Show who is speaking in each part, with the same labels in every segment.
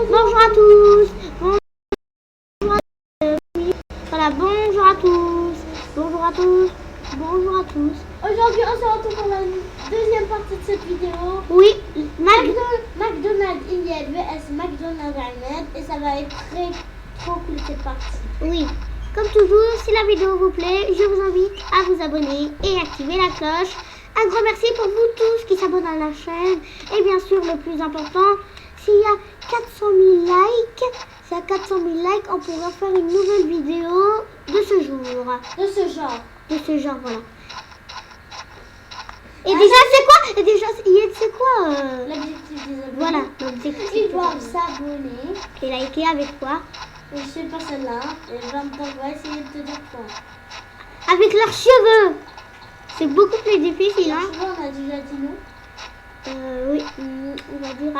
Speaker 1: Bonjour à tous. Voilà, bonjour à tous. Bonjour à tous. Bonjour à tous.
Speaker 2: Aujourd'hui, on se retrouve pour la deuxième partie de cette vidéo.
Speaker 1: Oui,
Speaker 2: McDonald's Iliad vs McDonald's Ahmed. Et ça va être trop cool cette partie.
Speaker 1: Oui, comme toujours, si la vidéo vous plaît, je vous invite à vous abonner et activer la cloche. Un grand merci pour vous tous qui s'abonnent à la chaîne. Et bien sûr, le plus important, s'il y a 400 000 likes, s'il y a 400 000 likes, on pourra faire une nouvelle vidéo de ce jour.
Speaker 2: De ce genre.
Speaker 1: De ce genre, voilà. Et déjà, c'est quoi? Et déjà, c'est quoi
Speaker 2: L'objectif des abonnés.
Speaker 1: Voilà, l'objectif.
Speaker 2: Ils doivent s'abonner.
Speaker 1: Et liker avec quoi?
Speaker 2: Je sais pas celle-là. Et on va essayer de te dire quoi.
Speaker 1: Avec leurs cheveux. C'est beaucoup plus difficile, hein.
Speaker 2: On a déjà dit non.
Speaker 1: Oui, on va dire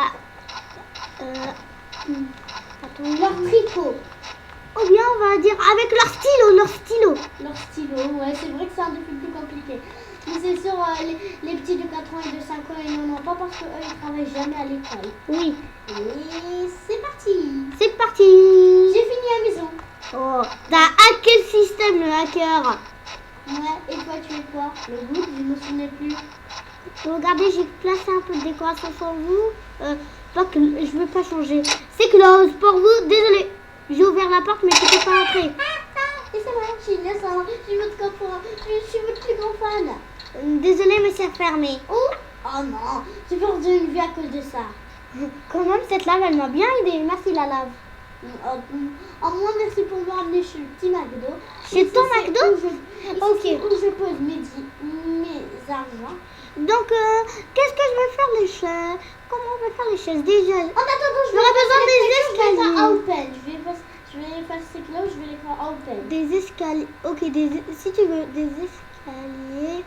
Speaker 1: attends,
Speaker 2: Leur tricot.
Speaker 1: ou bien on va dire avec leur stylo,
Speaker 2: Leur stylo, ouais, c'est vrai que c'est un peu plus compliqué. Mais c'est sûr, les petits de 4 ans et de 5 ans, ils n'en ont pas parce qu'eux, ils travaillent jamais à l'école.
Speaker 1: Oui.
Speaker 2: Et c'est parti.
Speaker 1: C'est parti.
Speaker 2: J'ai fini à la maison.
Speaker 1: Oh, t'as hacké le système, le hacker.
Speaker 2: Ouais, et toi, tu es quoi? Le goût, je me souviens plus.
Speaker 1: Regardez, j'ai placé un peu de décoration sur vous. Pas que je veux pas changer. C'est close pour vous. Désolé. J'ai ouvert la porte, mais je peux pas entrer.
Speaker 2: Et ça va, je suis innocent. Je suis votre copain. Je suis votre plus grand fan.
Speaker 1: Désolé, mais c'est fermé.
Speaker 2: Oh non, j'ai perdu une vie à cause de ça.
Speaker 1: Quand même, cette lave, elle m'a bien aidé. Merci, la lave.
Speaker 2: En moins, merci pour m'amener chez le petit McDo.
Speaker 1: Chez ton McDo?
Speaker 2: Ok. Où je pose mes argents.
Speaker 1: Donc, qu'est-ce que je vais faire les chaises? Comment on va faire les chaises déjà?
Speaker 2: En attendant,
Speaker 1: j'aurais besoin des escaliers.
Speaker 2: Je vais faire open. Je vais faire ces clés, je vais les faire open.
Speaker 1: Des escaliers. Ok, si tu veux des escaliers.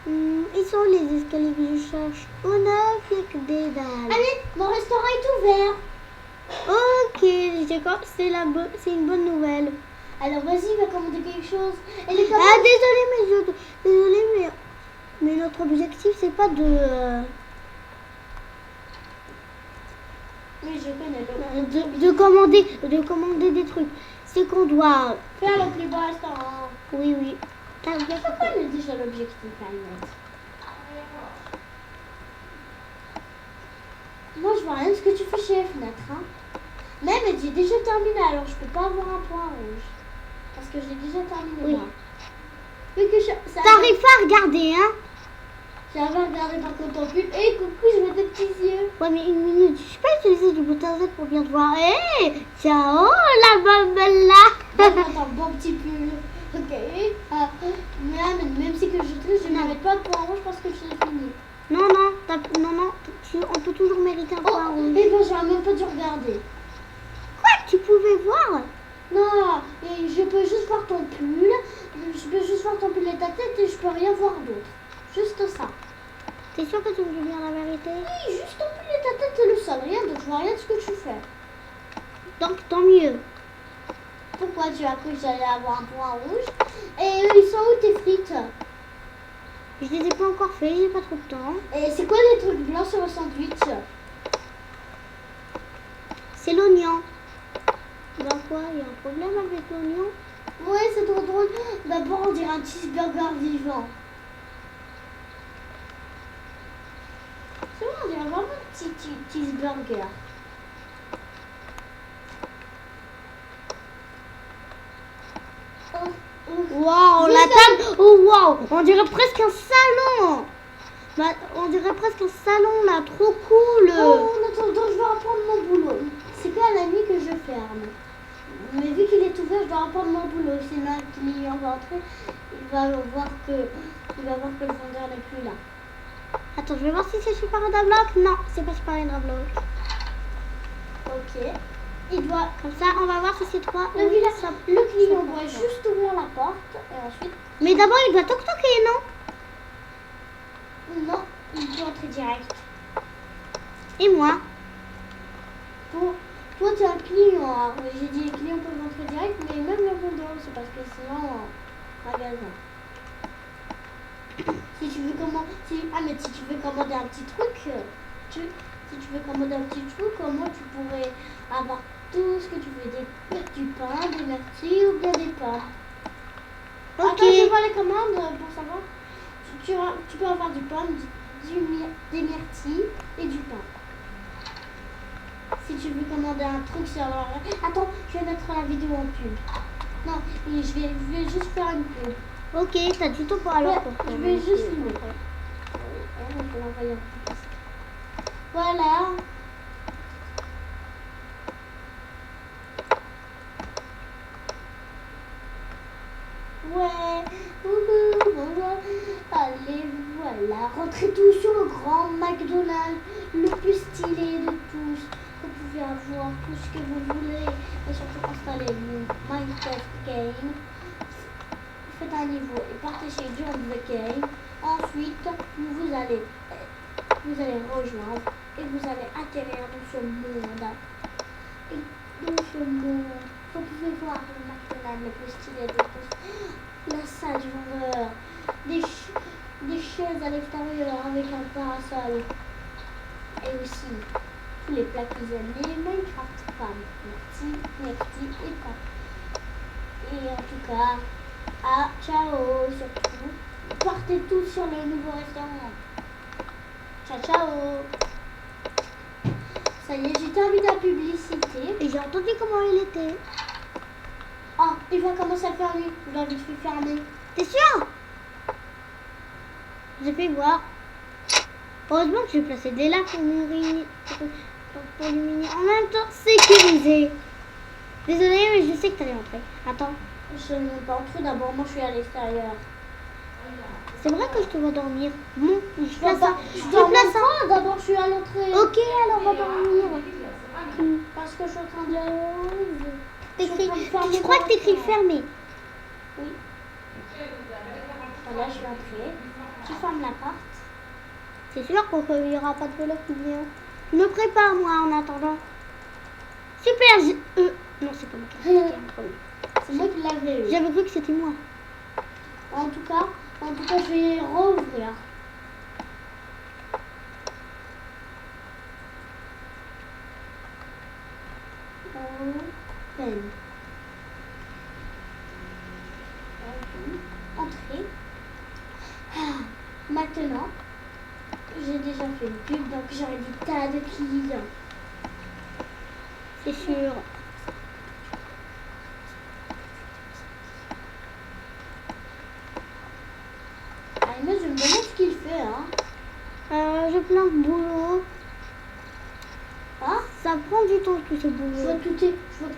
Speaker 1: Ils sont où les escaliers que je cherche? On a fait que des dalles.
Speaker 2: Allez, mon restaurant est ouvert.
Speaker 1: Ok, c'est une bonne nouvelle.
Speaker 2: Alors vas-y, va commander quelque chose.
Speaker 1: Désolé, mais notre objectif c'est pas de.
Speaker 2: Oui, je connais.
Speaker 1: De commander des trucs. C'est qu'on doit
Speaker 2: faire le plus beau restaurant.
Speaker 1: Oui.
Speaker 2: T'as bien compris déjà l'objectif, Ahmed. Moi, je vois rien de ce que tu fais chez Fenêtre, hein. Même, j'ai déjà terminé, alors je peux pas avoir un point rouge. Parce que j'ai déjà terminé,
Speaker 1: oui.
Speaker 2: moi.
Speaker 1: T'arrives pas à regarder, hein?
Speaker 2: J'avais regardé par contre ton pull. Et coucou, je mets des petits yeux.
Speaker 1: Ouais, mais une minute, je peux pas utiliser du bouton Z pour bien te voir. Hé, ciao, la bubble là.
Speaker 2: Attends, bon petit pull. Ok. Même si que je triche, je ne mets pas de point rouge parce que je l'ai fini.
Speaker 1: Non, on peut toujours mériter un point rouge.
Speaker 2: Et ben, j'aurais même pas dû regarder.
Speaker 1: Quoi? Tu pouvais voir?
Speaker 2: Non, et je peux juste voir ton pull. Je peux juste voir ton pull et ta tête et je peux rien voir d'autre. Juste ça.
Speaker 1: T'es sûr que tu veux dire la vérité?
Speaker 2: Oui, juste ton pull et ta tête, c'est le seul. Rien d'autre. Je vois rien de ce que tu fais.
Speaker 1: Donc, tant mieux.
Speaker 2: Pourquoi tu as cru que j'allais avoir un point rouge? Et ils sont où tes frites?
Speaker 1: Je les ai pas encore fait, j'ai pas trop de temps.
Speaker 2: Et c'est quoi les trucs blancs sur le sandwich?
Speaker 1: C'est l'oignon. Ben quoi, il y a un problème avec l'oignon?
Speaker 2: Ouais, c'est trop drôle. D'abord, on dirait un cheeseburger vivant. C'est vrai, on dirait vraiment un petit cheeseburger.
Speaker 1: Waouh, la table. Oh waouh, on dirait presque un salon. Bah, on dirait presque un salon là, trop cool.
Speaker 2: Oh, attends, je vais reprendre mon boulot. C'est qu'à la nuit que je ferme. Mais vu qu'il est ouvert, je dois reprendre mon boulot. Sinon, un client va entrer, il va voir que le vendeur n'est plus là.
Speaker 1: Attends, je vais voir si c'est Super Block. Non, c'est pas Super Block.
Speaker 2: Ok. Il doit.
Speaker 1: Comme ça, on va voir si c'est toi.
Speaker 2: Le client doit juste ouvrir la porte et ensuite.
Speaker 1: Mais d'abord, il doit toc-toquer, non?
Speaker 2: Non, il doit entrer direct.
Speaker 1: Et moi?
Speaker 2: Toi, tu es un client. J'ai dit les clients peuvent entrer direct, mais même le vendeur, c'est parce que sinon, magasin. Si tu veux commander un petit truc, comment tu pourrais avoir tout ce que tu veux, du pain, des myrtilles ou bien des pommes.
Speaker 1: Ok.
Speaker 2: Attends, je vois les commandes pour savoir. Tu peux avoir du pomme, des myrtilles et du pain. Si tu veux commander un truc sur leur... Attends, je vais mettre la vidéo en pub. Non, je vais juste faire une pub.
Speaker 1: Ok, t'as du temps pour alors
Speaker 2: Ouais,
Speaker 1: pour
Speaker 2: je
Speaker 1: faire
Speaker 2: vais
Speaker 1: un
Speaker 2: juste
Speaker 1: peu.
Speaker 2: filmer. On peut l'envoyer en pub. Voilà. Ouais, bonjour. Allez, voilà. Rentrez tous sur le grand McDonald's, le plus stylé de tous. Vous pouvez avoir tout ce que vous voulez et surtout installer le Minecraft Game. Faites un niveau et partez chez John the Game. Ensuite, vous allez rejoindre et vous allez atterrir dans ce monde. Et dans ce monde, vous pouvez voir le McDonald's le plus stylé de tous. La salle du vendeur, des chaises à l'extérieur avec un parasol. Et aussi tous les plats cuisinés Minecraft femmes. Merci et pas. Et en tout cas, ciao surtout. Partez tous sur le nouveau restaurant. Ciao ciao. Ça y est, j'ai terminé la publicité.
Speaker 1: Et j'ai entendu comment il était.
Speaker 2: Ah, il va commencer à faire nuit. Je dois vite fait fermer.
Speaker 1: T'es sûr? J'ai fait voir. Heureusement que j'ai placé des lacs pour mûrir. Pour illuminer. En même temps, sécurisé. Désolée, mais je sais que t'allais entrer. Attends.
Speaker 2: Je ne vais pas entrer d'abord. Moi, je suis à l'extérieur.
Speaker 1: C'est vrai que je te vois dormir. Bon, je
Speaker 2: Je
Speaker 1: place ça.
Speaker 2: Je
Speaker 1: Je
Speaker 2: dois
Speaker 1: place ça.
Speaker 2: d'abord, je suis à l'entrée.
Speaker 1: Ok, alors on va dormir.
Speaker 2: Parce que je suis en train de...
Speaker 1: T'écris.
Speaker 2: Je suis en train de
Speaker 1: Je crois que
Speaker 2: fermer
Speaker 1: t'écris
Speaker 2: mon
Speaker 1: fermé.
Speaker 2: Oui. Voilà, je suis entrée. Tu fermes la porte.
Speaker 1: C'est sûr qu'il n'y aura pas de voleur qui vient. Je me prépare, moi, en attendant. Super. Non, c'est pas moi.
Speaker 2: C'est moi qui l'avais eu.
Speaker 1: J'avais cru que c'était moi.
Speaker 2: En tout cas, je vais rouvrir. Open. Entrée. Maintenant, j'ai déjà fait une pub, donc j'aurai des tas de clients.
Speaker 1: C'est sûr.
Speaker 2: Mais je me demande ce qu'il fait, hein.
Speaker 1: J'ai plein de boulot.
Speaker 2: Hein?
Speaker 1: Ça prend du temps tout ce
Speaker 2: Je
Speaker 1: boulot.
Speaker 2: vois que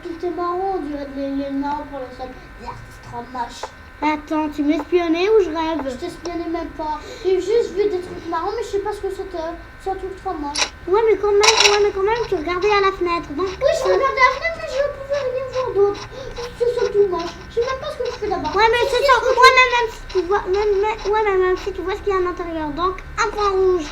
Speaker 2: tout est marron, on dirait les marrons pour le sol. C'est trop moche.
Speaker 1: Attends, tu m'espionnais ou je
Speaker 2: Je
Speaker 1: rêve?
Speaker 2: t'espionnais même pas. J'ai juste vu des trucs marrons, mais je sais pas ce que c'était. C'est un truc trop moche.
Speaker 1: Ouais, mais quand même, tu regardais à la fenêtre. Donc,
Speaker 2: Oui, je regardais la fenêtre, mais je ne pouvais rien voir d'autre. C'est surtout moche. Je sais même pas ce que je fais là-bas.
Speaker 1: ouais, mais c'est ça. Ouais, même si tu vois, même si tu vois ce qu'il y a à l'intérieur. Donc, un point rouge.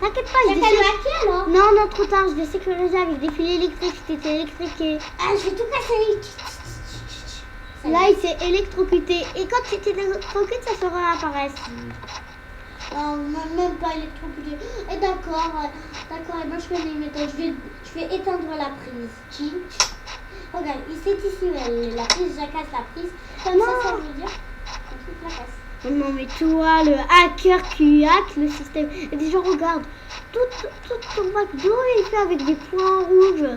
Speaker 1: T'inquiète pas,
Speaker 2: T'as
Speaker 1: je
Speaker 2: qu'à
Speaker 1: vais
Speaker 2: le hacker, là?
Speaker 1: Non, trop tard, je vais sécuriser avec des fils électriques si t'étais électriqué.
Speaker 2: Ah, je vais tout casser.
Speaker 1: Là, il s'est électrocuté. Et quand tu t'électrocutes, ça se réapparaisse.
Speaker 2: Non, même pas électrocuté. Et d'accord, et moi je connais une méthode. Je vais éteindre la prise. Tchink. Regarde, c'est ici la prise, je casse la prise. Comme ça veut dire que la casse.
Speaker 1: Non, mais toi, le hacker qui hack le système. Et déjà, regarde, tout ton McDo est fait avec des points rouges.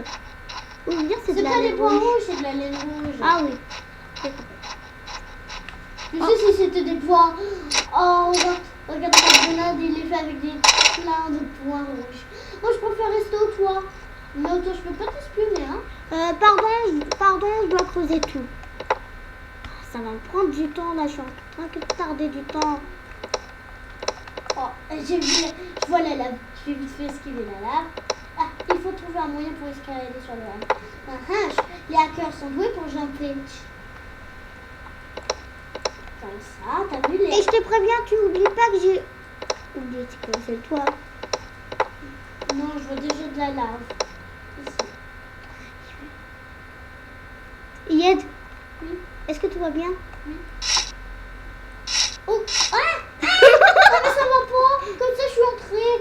Speaker 1: Ou je veux dire, c'est de
Speaker 2: C'est
Speaker 1: la
Speaker 2: pas des
Speaker 1: laine
Speaker 2: points
Speaker 1: rouge.
Speaker 2: rouges, c'est de la laine rouge.
Speaker 1: Ah oui.
Speaker 2: Je sais si c'était des points. Oh, regarde la grenade, il est fait avec plein de points rouges. Moi, je préfère rester au toit. Mais au toit, je peux pas t'espionner, hein.
Speaker 1: Pardon, je dois creuser tout. Ça va me prendre du temps, là, je suis en train de tarder du temps.
Speaker 2: Oh, je vois la lave. Je vais vite fait esquiver la lave. Ah, il faut trouver un moyen pour escalader sur le lave. Les hackers sont doués pour jumper. Comme ça, t'as vu les...
Speaker 1: Et je te préviens, tu oublies pas que j'ai oublié de sécuriser le toit.
Speaker 2: Non, je vois déjà de la lave. Ici.
Speaker 1: Yed,
Speaker 2: Oui.
Speaker 1: est-ce que tout va bien?
Speaker 2: Oui. Oh, ah, mais ça va pas. Comme ça, je suis entrée.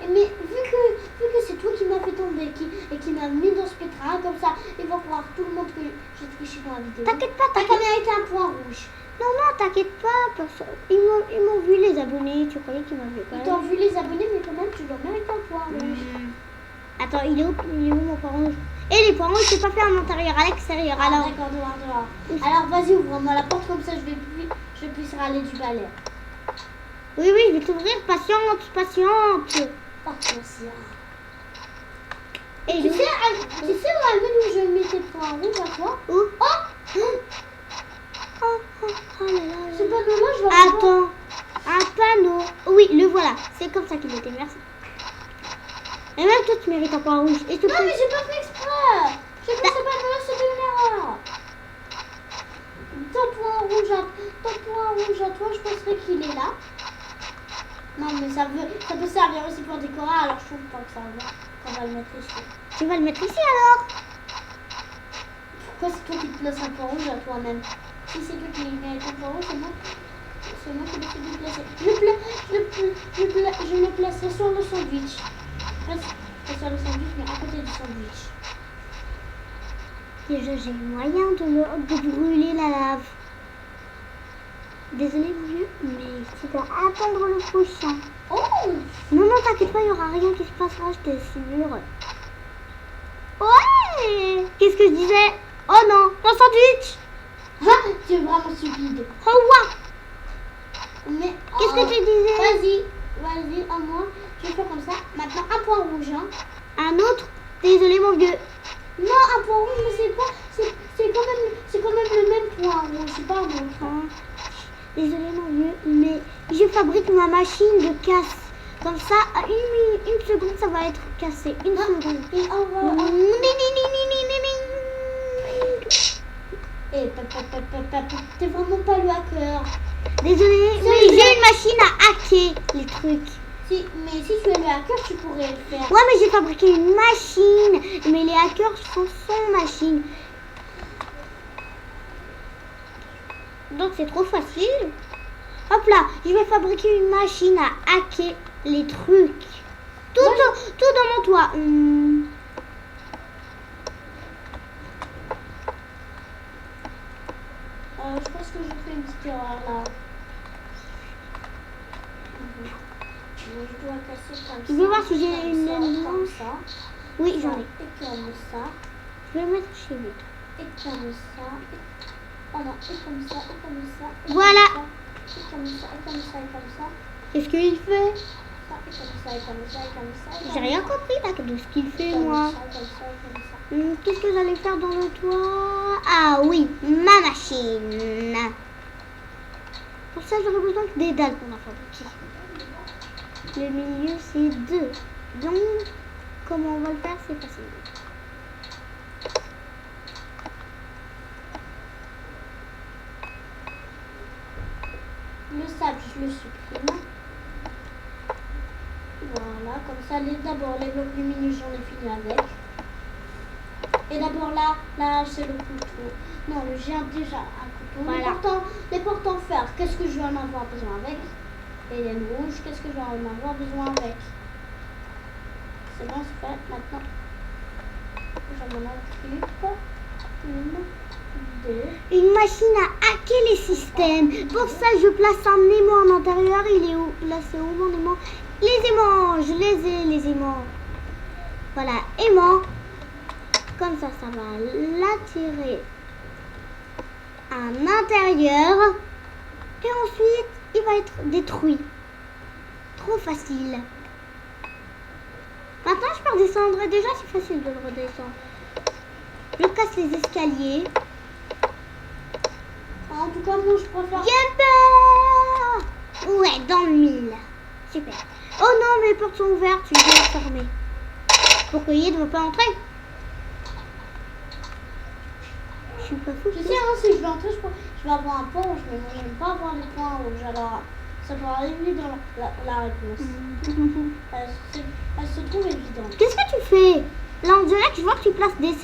Speaker 2: Mais vu que c'est toi qui m'as fait tomber et qui m'a mis dans ce pétrin. Comme ça, ils vont voir tout le monde que j'ai triché dans la vidéo.
Speaker 1: T'inquiète pas,
Speaker 2: Ta
Speaker 1: t'inquiète.
Speaker 2: caméra était un point rouge.
Speaker 1: Non, non, t'inquiète pas. Personne. Ils m'ont vu les abonnés. Tu croyais qu'ils m'avaient pas
Speaker 2: Ils
Speaker 1: vu?
Speaker 2: t'ont vu les abonnés, mais quand même, tu dois mériter un point rouge.
Speaker 1: Attends, il est où mon point rouge? Et les points rouges, c'est pas fait à l'intérieur, à l'extérieur.
Speaker 2: Ah,
Speaker 1: Alors,
Speaker 2: d'accord, dehors. Alors, vas-y, ouvre-moi la porte, comme ça, je puisse râler du balai.
Speaker 1: oui, je vais t'ouvrir. Patiente.
Speaker 2: Oh, merci.
Speaker 1: Et
Speaker 2: Tu sais, Mohamed, où je mets tes points rouges à toi?
Speaker 1: où?
Speaker 2: Oh,
Speaker 1: Oh là là.
Speaker 2: ce panneau-là, je vais
Speaker 1: Attends, un panneau. Oui, le voilà. C'est comme ça qu'il était. Merci. Et même toi, tu mérites un point rouge. Et je te
Speaker 2: Non, mais j'ai pas fait exprès. J'ai fait ce panneau-là, c'était une erreur. Ton point rouge à toi, je penserais qu'il est là. Non, mais ça peut servir aussi pour décorer, alors je trouve pas que ça va. On va le mettre ici.
Speaker 1: Tu vas le mettre ici alors?
Speaker 2: Pourquoi c'est toi qui te places un point rouge à toi-même? Si c'est toi qui mérites un point rouge, c'est moi qui le fais déplacer. Je le placerai sur le sandwich. Pas sur le sandwich, mais à côté du sandwich.
Speaker 1: Déjà, j'ai le moyen de brûler la lave. Désolé, mon vieux, mais tu dois attendre le prochain.
Speaker 2: Oh!
Speaker 1: Non, t'inquiète pas, il n'y aura rien qui se passera, je t'assure. Ouais! Qu'est-ce que je disais? Oh non, ton sandwich!
Speaker 2: Ah, tu es vraiment stupide.
Speaker 1: Oh ouais!
Speaker 2: Mais
Speaker 1: Qu'est-ce que tu disais?
Speaker 2: Vas-y, à moi. Je vais faire comme ça. Maintenant, un point rouge. Hein.
Speaker 1: Un autre? Désolé, mon vieux.
Speaker 2: Non, un point rouge, mais c'est pas. C'est quand même le même point rouge. C'est pas un autre. Hein.
Speaker 1: Désolé, mon vieux, mais je fabrique ma machine de casse. Comme ça, à une seconde, ça va être cassé. Une seconde.
Speaker 2: Et on va. Et t'es vraiment pas le hacker.
Speaker 1: Désolé, mais j'ai une machine à hacker les trucs.
Speaker 2: Mais si tu es le hacker, tu pourrais le faire.
Speaker 1: Ouais, mais j'ai fabriqué une machine. Mais les hackers font son machine. Donc c'est trop facile. Hop là, je vais fabriquer une machine à hacker les trucs. Tout dans mon toit.
Speaker 2: Je pense que j'ai fait une petite erreur là. Je dois casser comme ça.
Speaker 1: Je vais voir si j'ai une
Speaker 2: comme ça.
Speaker 1: Oui, j'en ai.
Speaker 2: Et comme ça.
Speaker 1: Je vais mettre chez lui.
Speaker 2: Et comme ça. Oh non, et comme ça, et comme ça.
Speaker 1: Voilà.
Speaker 2: Et comme ça, et comme ça, et comme ça.
Speaker 1: Qu'est-ce qu'il fait?
Speaker 2: Ça, et comme ça, et comme ça, et comme ça.
Speaker 1: J'ai rien compris là de ce qu'il fait, moi.
Speaker 2: Comme ça, comme ça.
Speaker 1: Qu'est-ce que j'allais faire dans le toit? Ah oui, ma machine. Pour ça, j'aurais besoin des dalles pour la fabriquer. Le milieu, c'est 2. Donc, comment on va le faire? C'est facile.
Speaker 2: Le sable, je le supprime. Voilà, comme ça, d'abord les blocs lumineux, j'en ai fini avec. Et d'abord là, c'est le couteau. Non, j'ai déjà un couteau.
Speaker 1: Voilà.
Speaker 2: Les portes en fer, qu'est-ce que je vais en avoir besoin avec? Et les rouges, qu'est-ce que je vais en avoir besoin avec? C'est bon, c'est fait. Maintenant, je m'en occupe.
Speaker 1: Une machine à hacker les systèmes. Pour ça, je place un aimant à l'intérieur. Il est où? Placé où mon aimant? Les aimants, je les ai, les aimants. Voilà, aimant. Comme ça, ça va l'attirer à l'intérieur. Et ensuite, il va être détruit. Trop facile. Maintenant, je peux redescendre. Déjà, c'est facile de le redescendre. Je casse les escaliers.
Speaker 2: En tout cas, moi, je préfère...
Speaker 1: Jumper! Ouais, dans le mille. Super. Oh non, mes portes sont ouvertes. Je vais les fermer. Pour qu'il ne veut pas entrer. Je suis pas fou.
Speaker 2: Tu sais, hein, si je vais entrer, je vais avoir un point rouge. Mais moi, j'aime pas avoir des points rouges. Alors, ça va arriver dans la réponse. Elle se trouve évidente.
Speaker 1: Qu'est-ce que tu fais? Là, on dirait que je vois que tu places des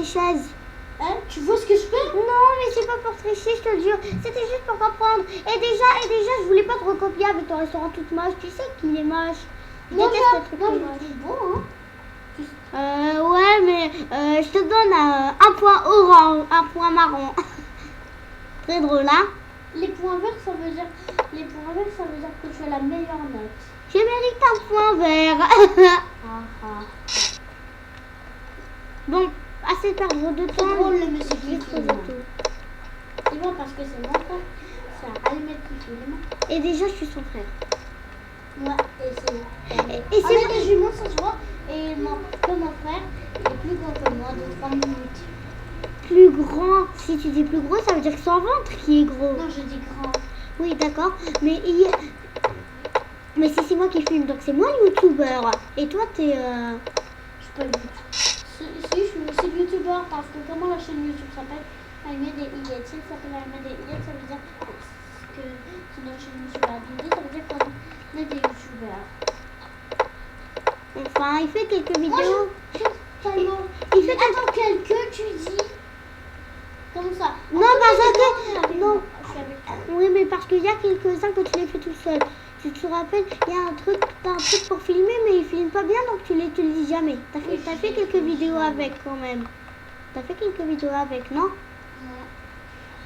Speaker 1: chaises.
Speaker 2: Hein? Tu vois ce que je fais?
Speaker 1: Non, mais c'est pas pour tricher, je te le jure. C'était juste pour comprendre. Et déjà, je voulais pas te recopier avec ton restaurant toute moche. Tu sais qu'il est moche. Je
Speaker 2: Moi,
Speaker 1: déteste les trucs
Speaker 2: je
Speaker 1: moches.
Speaker 2: le trouve beau, hein.
Speaker 1: Ouais, mais je te donne un point orange, un point marron. Très drôle, hein?
Speaker 2: Les points verts, ça veut dire que tu as la meilleure note.
Speaker 1: Je mérite un point vert.
Speaker 2: Ah, ah.
Speaker 1: Bon, assez de perdre de
Speaker 2: C'est
Speaker 1: temps.
Speaker 2: drôle le monsieur
Speaker 1: Je
Speaker 2: qui
Speaker 1: vais creuser
Speaker 2: filme.
Speaker 1: tout.
Speaker 2: Tu vois, parce que c'est mon frère. C'est Almet qui filme.
Speaker 1: Et déjà, je suis son frère.
Speaker 2: Ouais, et c'est.
Speaker 1: Et
Speaker 2: On
Speaker 1: c'est
Speaker 2: est des jumeaux, ça se voit. Et mon frère il est plus grand que moi de 3 minutes.
Speaker 1: Plus grand. Si tu dis plus gros, ça veut dire que son ventre qui est gros.
Speaker 2: Non, je dis grand.
Speaker 1: Oui, d'accord. Mais si c'est moi qui filme, donc c'est moi le youtubeur. Et toi, t'es...
Speaker 2: Je suis pas le Si, je suis le youtubeur parce que comment la chaîne YouTube s'appelle Almet des Illettes. Si elle s'appelle Almet des Illettes, ça veut dire que c'est notre chaîne YouTube à Dundee, ça veut dire qu'on est des youtubeurs.
Speaker 1: Enfin, il fait quelques
Speaker 2: Moi,
Speaker 1: vidéos.
Speaker 2: il fait attends, quelques, tu dis. Comme ça.
Speaker 1: Non, parce que... Non. Oui, mais parce qu'il y a quelques-uns que tu les fais tout seul. Tu te rappelles, il y a t'as un truc pour filmer, mais il filme pas bien, donc tu l'utilises jamais. T'as fait quelques vidéos avec quand même. T'as fait quelques vidéos avec, non?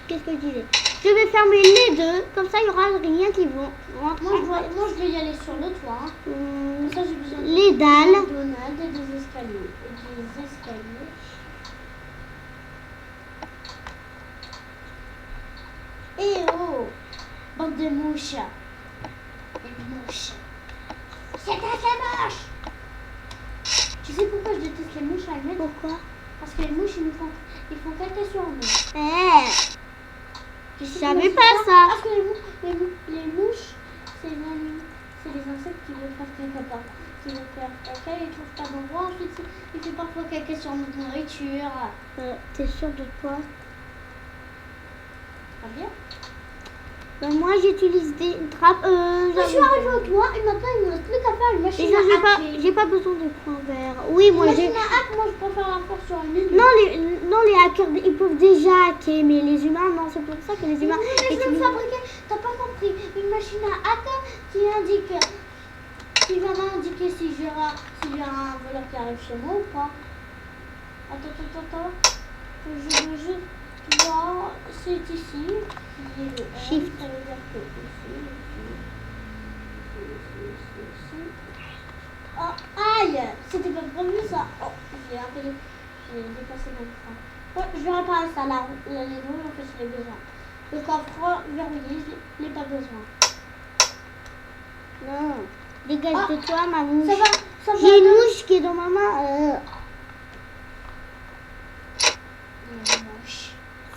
Speaker 1: Qu'est-ce que je disais? Je vais fermer les deux, comme ça il y aura rien qui vont rentrer.
Speaker 2: Moi, je vais y aller sur le toit. Hein. Comme ça, j'ai besoin
Speaker 1: Les dalles.
Speaker 2: McDonald's et des escaliers. Et oh, bande de mouches. Des mouches. C'est assez moche. Tu sais pourquoi je déteste les mouches, Almet?
Speaker 1: Pourquoi?
Speaker 2: Parce que les mouches, ils font caca sur nous.
Speaker 1: Je savais pas ça.
Speaker 2: Parce que les mouches, c'est les insectes qui veulent faire caca. Qui veulent faire caca, ils trouvent pas d'endroit. Ensuite, ils font parfois caca sur notre nourriture.
Speaker 1: T'es sûre de quoi?
Speaker 2: Pas bien.
Speaker 1: Ben, moi j'utilise des trappes.
Speaker 2: Je suis arrivée au toit et maintenant il ne reste plus qu'à faire une
Speaker 1: Et
Speaker 2: machine
Speaker 1: ça,
Speaker 2: à hacker.
Speaker 1: j'ai pas besoin de points verts. Oui, moi
Speaker 2: Une
Speaker 1: j'ai.
Speaker 2: machine à hack, moi je préfère la force sur une ligne.
Speaker 1: Non, les hackers, ils peuvent déjà hacker, mais les humains, non, c'est pour ça que les humains.
Speaker 2: Mais je vais me fabriquer, t'as pas compris, une machine à hacker qui va m'indiquer si j'ai un voleur qui arrive chez moi ou pas. Attends. Je vois, c'est ici.
Speaker 1: Shift.
Speaker 2: Ça veut dire que ici. Oh, aïe! C'était pas prévu ça. Oh, j'ai dépassé mon frein. Ouais, je vais réparer ça, la maison, en fait, je l'ai besoin. Le coffre verrouillé, je n'ai pas besoin.
Speaker 1: Non. Dégage de toi, ma mouche.
Speaker 2: Ça va.
Speaker 1: J'ai une mouche qui est dans ma main.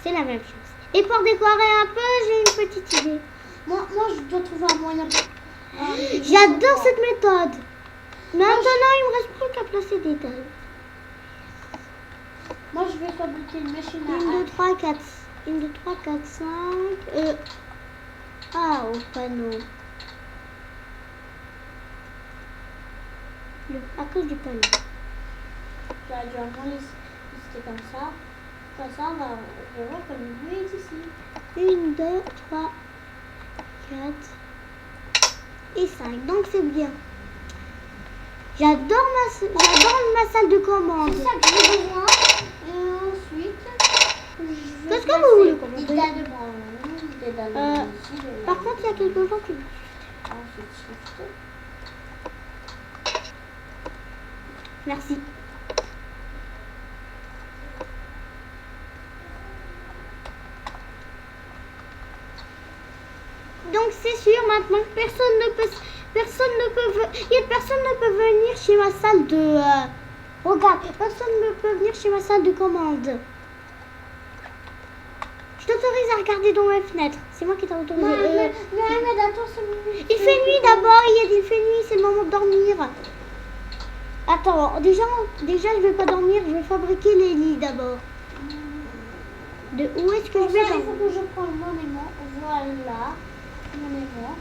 Speaker 1: C'est la même chose. Et pour décorer un peu, j'ai une petite idée.
Speaker 2: Moi, je dois trouver un moyen.
Speaker 1: J'adore cette méthode. Maintenant, il me reste plus qu'à placer des dalles.
Speaker 2: Moi, je vais fabriquer une machine à
Speaker 1: 1, 2,
Speaker 2: hack.
Speaker 1: 3, 4. 1, 2, 3, 4, 5. Ah, au panneau. À cause du panneau.
Speaker 2: J'aurais dû avoir lister comme ça. Comme ça, on va voir comme une vue est ici.
Speaker 1: 1, 2, 3, 4 et 5. Donc, c'est bien. J'adore ma salle de commande.
Speaker 2: C'est ça que j'ai besoin. Et ensuite,
Speaker 1: Qu'est-ce que vous voulez commander?
Speaker 2: des dalles de bronze, des dalles de ici, des
Speaker 1: Par
Speaker 2: dalles
Speaker 1: contre, il y a quelques gens qui...
Speaker 2: ensuite, shift.
Speaker 1: Merci. Donc c'est sûr maintenant que personne ne peut venir chez ma salle de regarde, personne ne peut venir chez ma salle de commande. Je t'autorise à regarder dans ma fenêtre. C'est moi qui t'ai autorisé.
Speaker 2: Mais attends, c'est
Speaker 1: Il fait nuit d'abord, il fait nuit, c'est le moment de dormir. Attends, déjà je vais pas dormir, je vais fabriquer les lits d'abord. De où est-ce que je vais
Speaker 2: Il faut
Speaker 1: dormir?
Speaker 2: que je prenne mon aimant. Voilà. Mon aimant.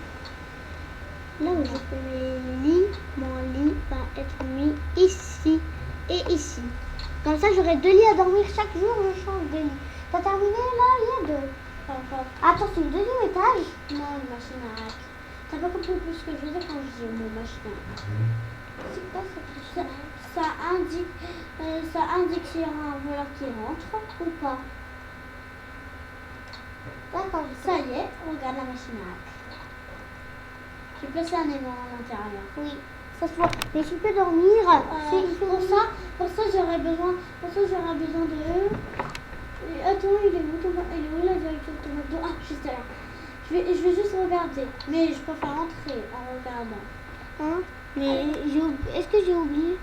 Speaker 1: Là où je fais mes lits, mon lit va être mis ici et ici. Comme ça, j'aurai 2 lits à dormir chaque jour, je change de lit. T'as terminé là? Il y a 2. Attends, c'est le 2e étage?
Speaker 2: Non, une machine à hack. T'as pas compris plus ce que je veux dire quand je dis mon machine à hack. C'est quoi cette machine à hack? ça indique s'il y aura un voleur qui rentre ou pas.
Speaker 1: D'accord.
Speaker 2: Ça y est, regarde la machine à hack. J'ai placé un aimant à l'intérieur.
Speaker 1: Oui, ça se voit. Mais tu peux dormir.
Speaker 2: Pour ça j'aurais besoin de... Attends, il est où la direction de ton McDo? Ah, juste là. Je vais juste regarder. Mais je préfère entrer en regardant.
Speaker 1: Hein? Mais est-ce que j'ai oublié?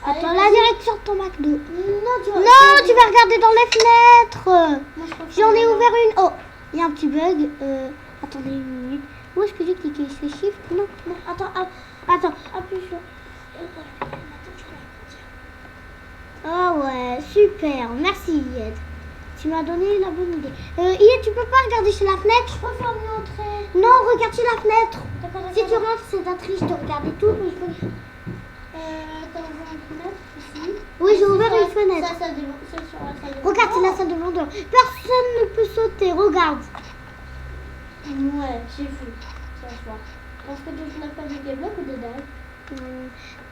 Speaker 1: Attends,
Speaker 2: Allez,
Speaker 1: la
Speaker 2: vas-y.
Speaker 1: direction de ton McDo.
Speaker 2: Non,
Speaker 1: Non, tu vas regarder dans les fenêtres.
Speaker 2: Moi, je préfère
Speaker 1: J'en ai
Speaker 2: regarder.
Speaker 1: ouvert une. Oh, il y a un petit bug. Attendez une minute. Où est-ce que j'ai cliqué? C'est shift? Non.
Speaker 2: Attends,
Speaker 1: Appuie sur. Ah ouais, super. Merci, Yed. Tu m'as donné la bonne idée. Yed, tu peux pas regarder sur la fenêtre?
Speaker 2: Je préfère mieux entrer.
Speaker 1: Non, regarde sur la fenêtre.
Speaker 2: D'accord,
Speaker 1: Si tu rentres, c'est ta triche de regarder tout. Mais je peux...
Speaker 2: T'as ouvert une fenêtre ici?
Speaker 1: Oui, j'ai ouvert une fenêtre.
Speaker 2: Ça, c'est sur la salle de
Speaker 1: Regarde, c'est la salle de vendeur. Personne ne peut sauter. Regarde.
Speaker 2: Ouais, j'ai vu. Ça se voit. Parce que tu l'as fait avec des blocs ou des dalles?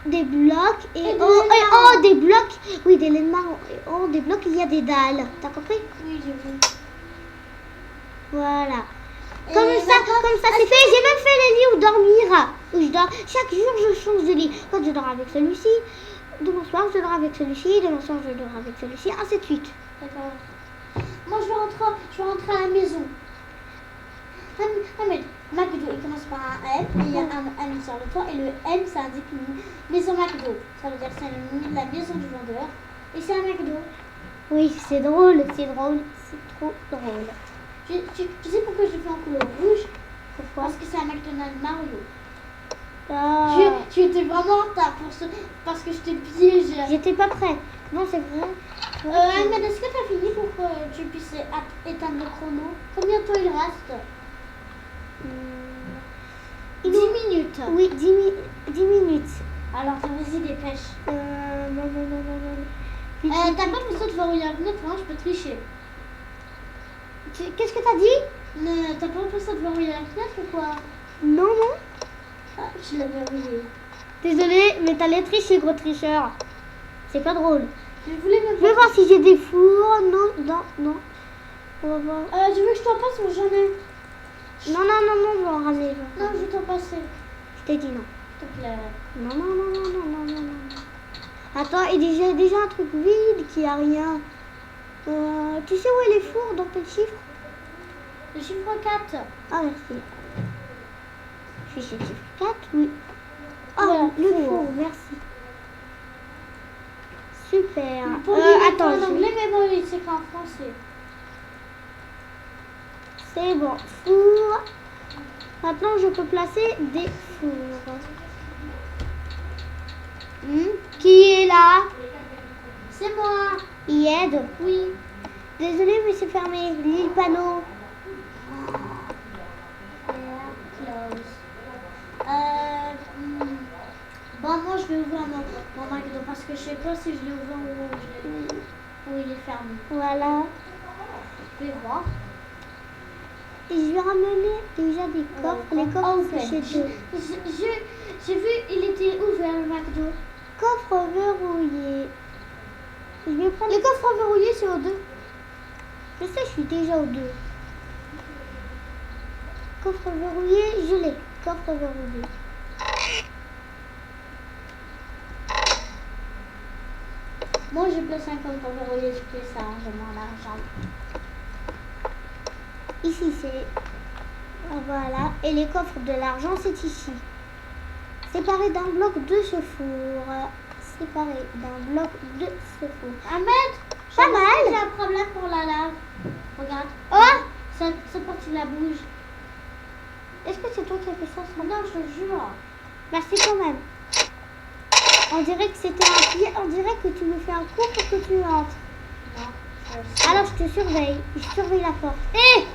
Speaker 1: Des blocs et
Speaker 2: Et des
Speaker 1: oh, des blocs. Oui, des laines marron. Et oh, des blocs, il y a des dalles. T'as compris?
Speaker 2: Oui, j'ai vu.
Speaker 1: Voilà.
Speaker 2: Et
Speaker 1: Comme ça,
Speaker 2: maintenant,
Speaker 1: c'est fait. J'ai même fait les lits où dormir. Où je dors. Chaque jour, je change de lit. Quand je dors avec celui-ci, demain soir, je dors avec celui-ci. Demain soir, je dors avec celui-ci. Ainsi de suite.
Speaker 2: D'accord. Moi, je vais rentrer à la maison. Ahmed, McDo, il commence par un M, et il y a un M sur le toit, et le M, ça indique une maison McDo. Ça veut dire que c'est la maison du vendeur, et c'est un McDo.
Speaker 1: Oui, c'est drôle. C'est drôle. C'est trop drôle.
Speaker 2: Tu sais pourquoi je fais en couleur rouge?
Speaker 1: Pourquoi?
Speaker 2: Parce que c'est un McDonald's Mario.
Speaker 1: Ah.
Speaker 2: Tu étais vraiment en retard parce que je t'ai piégé.
Speaker 1: J'étais pas prêt. Non, c'est vrai.
Speaker 2: Ahmed, est-ce que tu as fini pour que tu puisses éteindre le chrono? Combien de temps il reste? 10 minutes.
Speaker 1: Oui, 10 minutes.
Speaker 2: Alors, vas-y, dépêche.
Speaker 1: Non.
Speaker 2: T'as pas besoin de verrouiller la fenêtre, hein, je peux tricher.
Speaker 1: Qu'est-ce que t'as dit?
Speaker 2: T'as pas besoin de verrouiller la fenêtre ou quoi?
Speaker 1: Non.
Speaker 2: Ah, je l'ai verrouillée.
Speaker 1: Désolée, mais t'as les tricher, gros tricheur. C'est pas drôle.
Speaker 2: Je voulais me
Speaker 1: Je vais voir si j'ai des fours. Non. On va voir.
Speaker 2: Je veux que je t'en passe ou j'en ai?
Speaker 1: Non, je vais en ramener.
Speaker 2: Non, je vais t'en passer.
Speaker 1: Je t'ai dit non.
Speaker 2: S'il te plaît.
Speaker 1: Non. Attends, et j'ai déjà un truc vide qui a rien. Tu sais où est les fours? Dans quel chiffre?
Speaker 2: Le chiffre 4.
Speaker 1: Ah, merci. Je suis chez le chiffre 4, oui. Ah,
Speaker 2: Voilà,
Speaker 1: le
Speaker 2: four.
Speaker 1: four, merci. Super.
Speaker 2: Pour lui,
Speaker 1: Attends,
Speaker 2: en anglais, mais bon, il s'écrit en français.
Speaker 1: c'est bon. Four. Maintenant, je peux placer des fours. Qui est là?
Speaker 2: C'est moi.
Speaker 1: Yed.
Speaker 2: Oui.
Speaker 1: Désolée, mais c'est fermé. Lis le panneau.
Speaker 2: Close. Bon, moi, je vais ouvrir mon McDo parce que je sais pas si je l'ai ouvert ou il est fermé.
Speaker 1: Voilà.
Speaker 2: Je vais voir.
Speaker 1: Et je vais ramener déjà des coffres. Les coffres, c'est chez eux.
Speaker 2: J'ai vu, il était ouvert le McDo.
Speaker 1: Coffre verrouillé. Je vais prendre.
Speaker 2: Les coffres verrouillés, c'est au 2.
Speaker 1: Je sais, je suis déjà au 2. Coffre verrouillé, je l'ai. Coffre verrouillé.
Speaker 2: Moi, j'ai placé un coffre verrouillé, je fais ça, je m'en l'argent.
Speaker 1: Ici, c'est. Voilà. Et les coffres de l'argent, c'est ici. Séparé d'un bloc de ce four. Séparé d'un bloc de ce four.
Speaker 2: Ahmed,
Speaker 1: Pas mal.
Speaker 2: j'ai un problème pour la lave. Regarde.
Speaker 1: Oh!
Speaker 2: Cette partie-là bouge.
Speaker 1: Est-ce que c'est toi qui as fait ça?
Speaker 2: Non, je te jure.
Speaker 1: Merci quand même. On dirait que c'était un pied. On dirait que tu me fais un coup pour que tu entres.
Speaker 2: Non.
Speaker 1: Alors je te surveille. Je surveille la porte.
Speaker 2: Hé!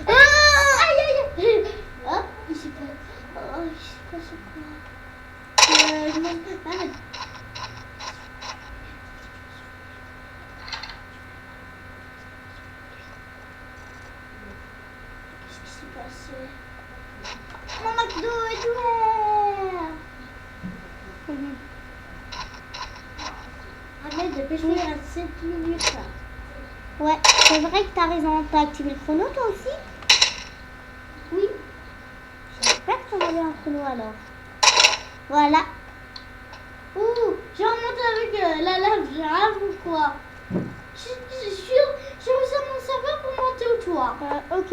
Speaker 2: Aïe! Oh, je sais pas. Oh, je sais pas c'est quoi. Ahmed. Qu'est-ce qui s'est passé?
Speaker 1: Mon McDo est ouvert.
Speaker 2: Mais dépêche-toi, il reste 7 minutes.
Speaker 1: Ouais, c'est vrai que t'as raison. T'as activé le chrono toi aussi?
Speaker 2: Oui.
Speaker 1: J'espère que t'en avais un chrono alors. Voilà.
Speaker 2: Ouh, j'ai remonté avec la lave grave ou quoi? J'ai usé mon serveur pour monter au toit.
Speaker 1: Ok.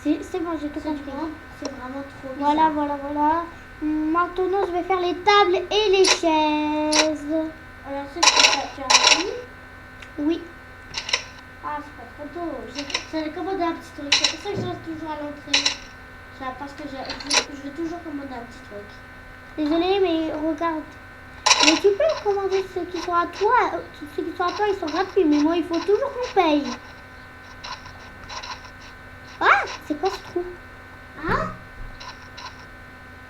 Speaker 1: C'est bon, j'ai tout compris.
Speaker 2: C'est vraiment trop
Speaker 1: Voilà,
Speaker 2: bizarre.
Speaker 1: voilà. Maintenant, je vais faire les tables et les chaises.
Speaker 2: Alors, c'est que tu as fini?
Speaker 1: Oui.
Speaker 2: Ah, c'est pas trop tôt. J'allais commander un petit truc. C'est pour ça que je reste toujours à l'entrée. Parce que je veux toujours commander un petit truc.
Speaker 1: Désolée, mais regarde. Mais tu peux commander ceux qui sont à toi. Ceux qui sont à toi, ils sont gratuits. Mais moi, il faut toujours qu'on paye. Ah, c'est quoi ce trou?
Speaker 2: Hein?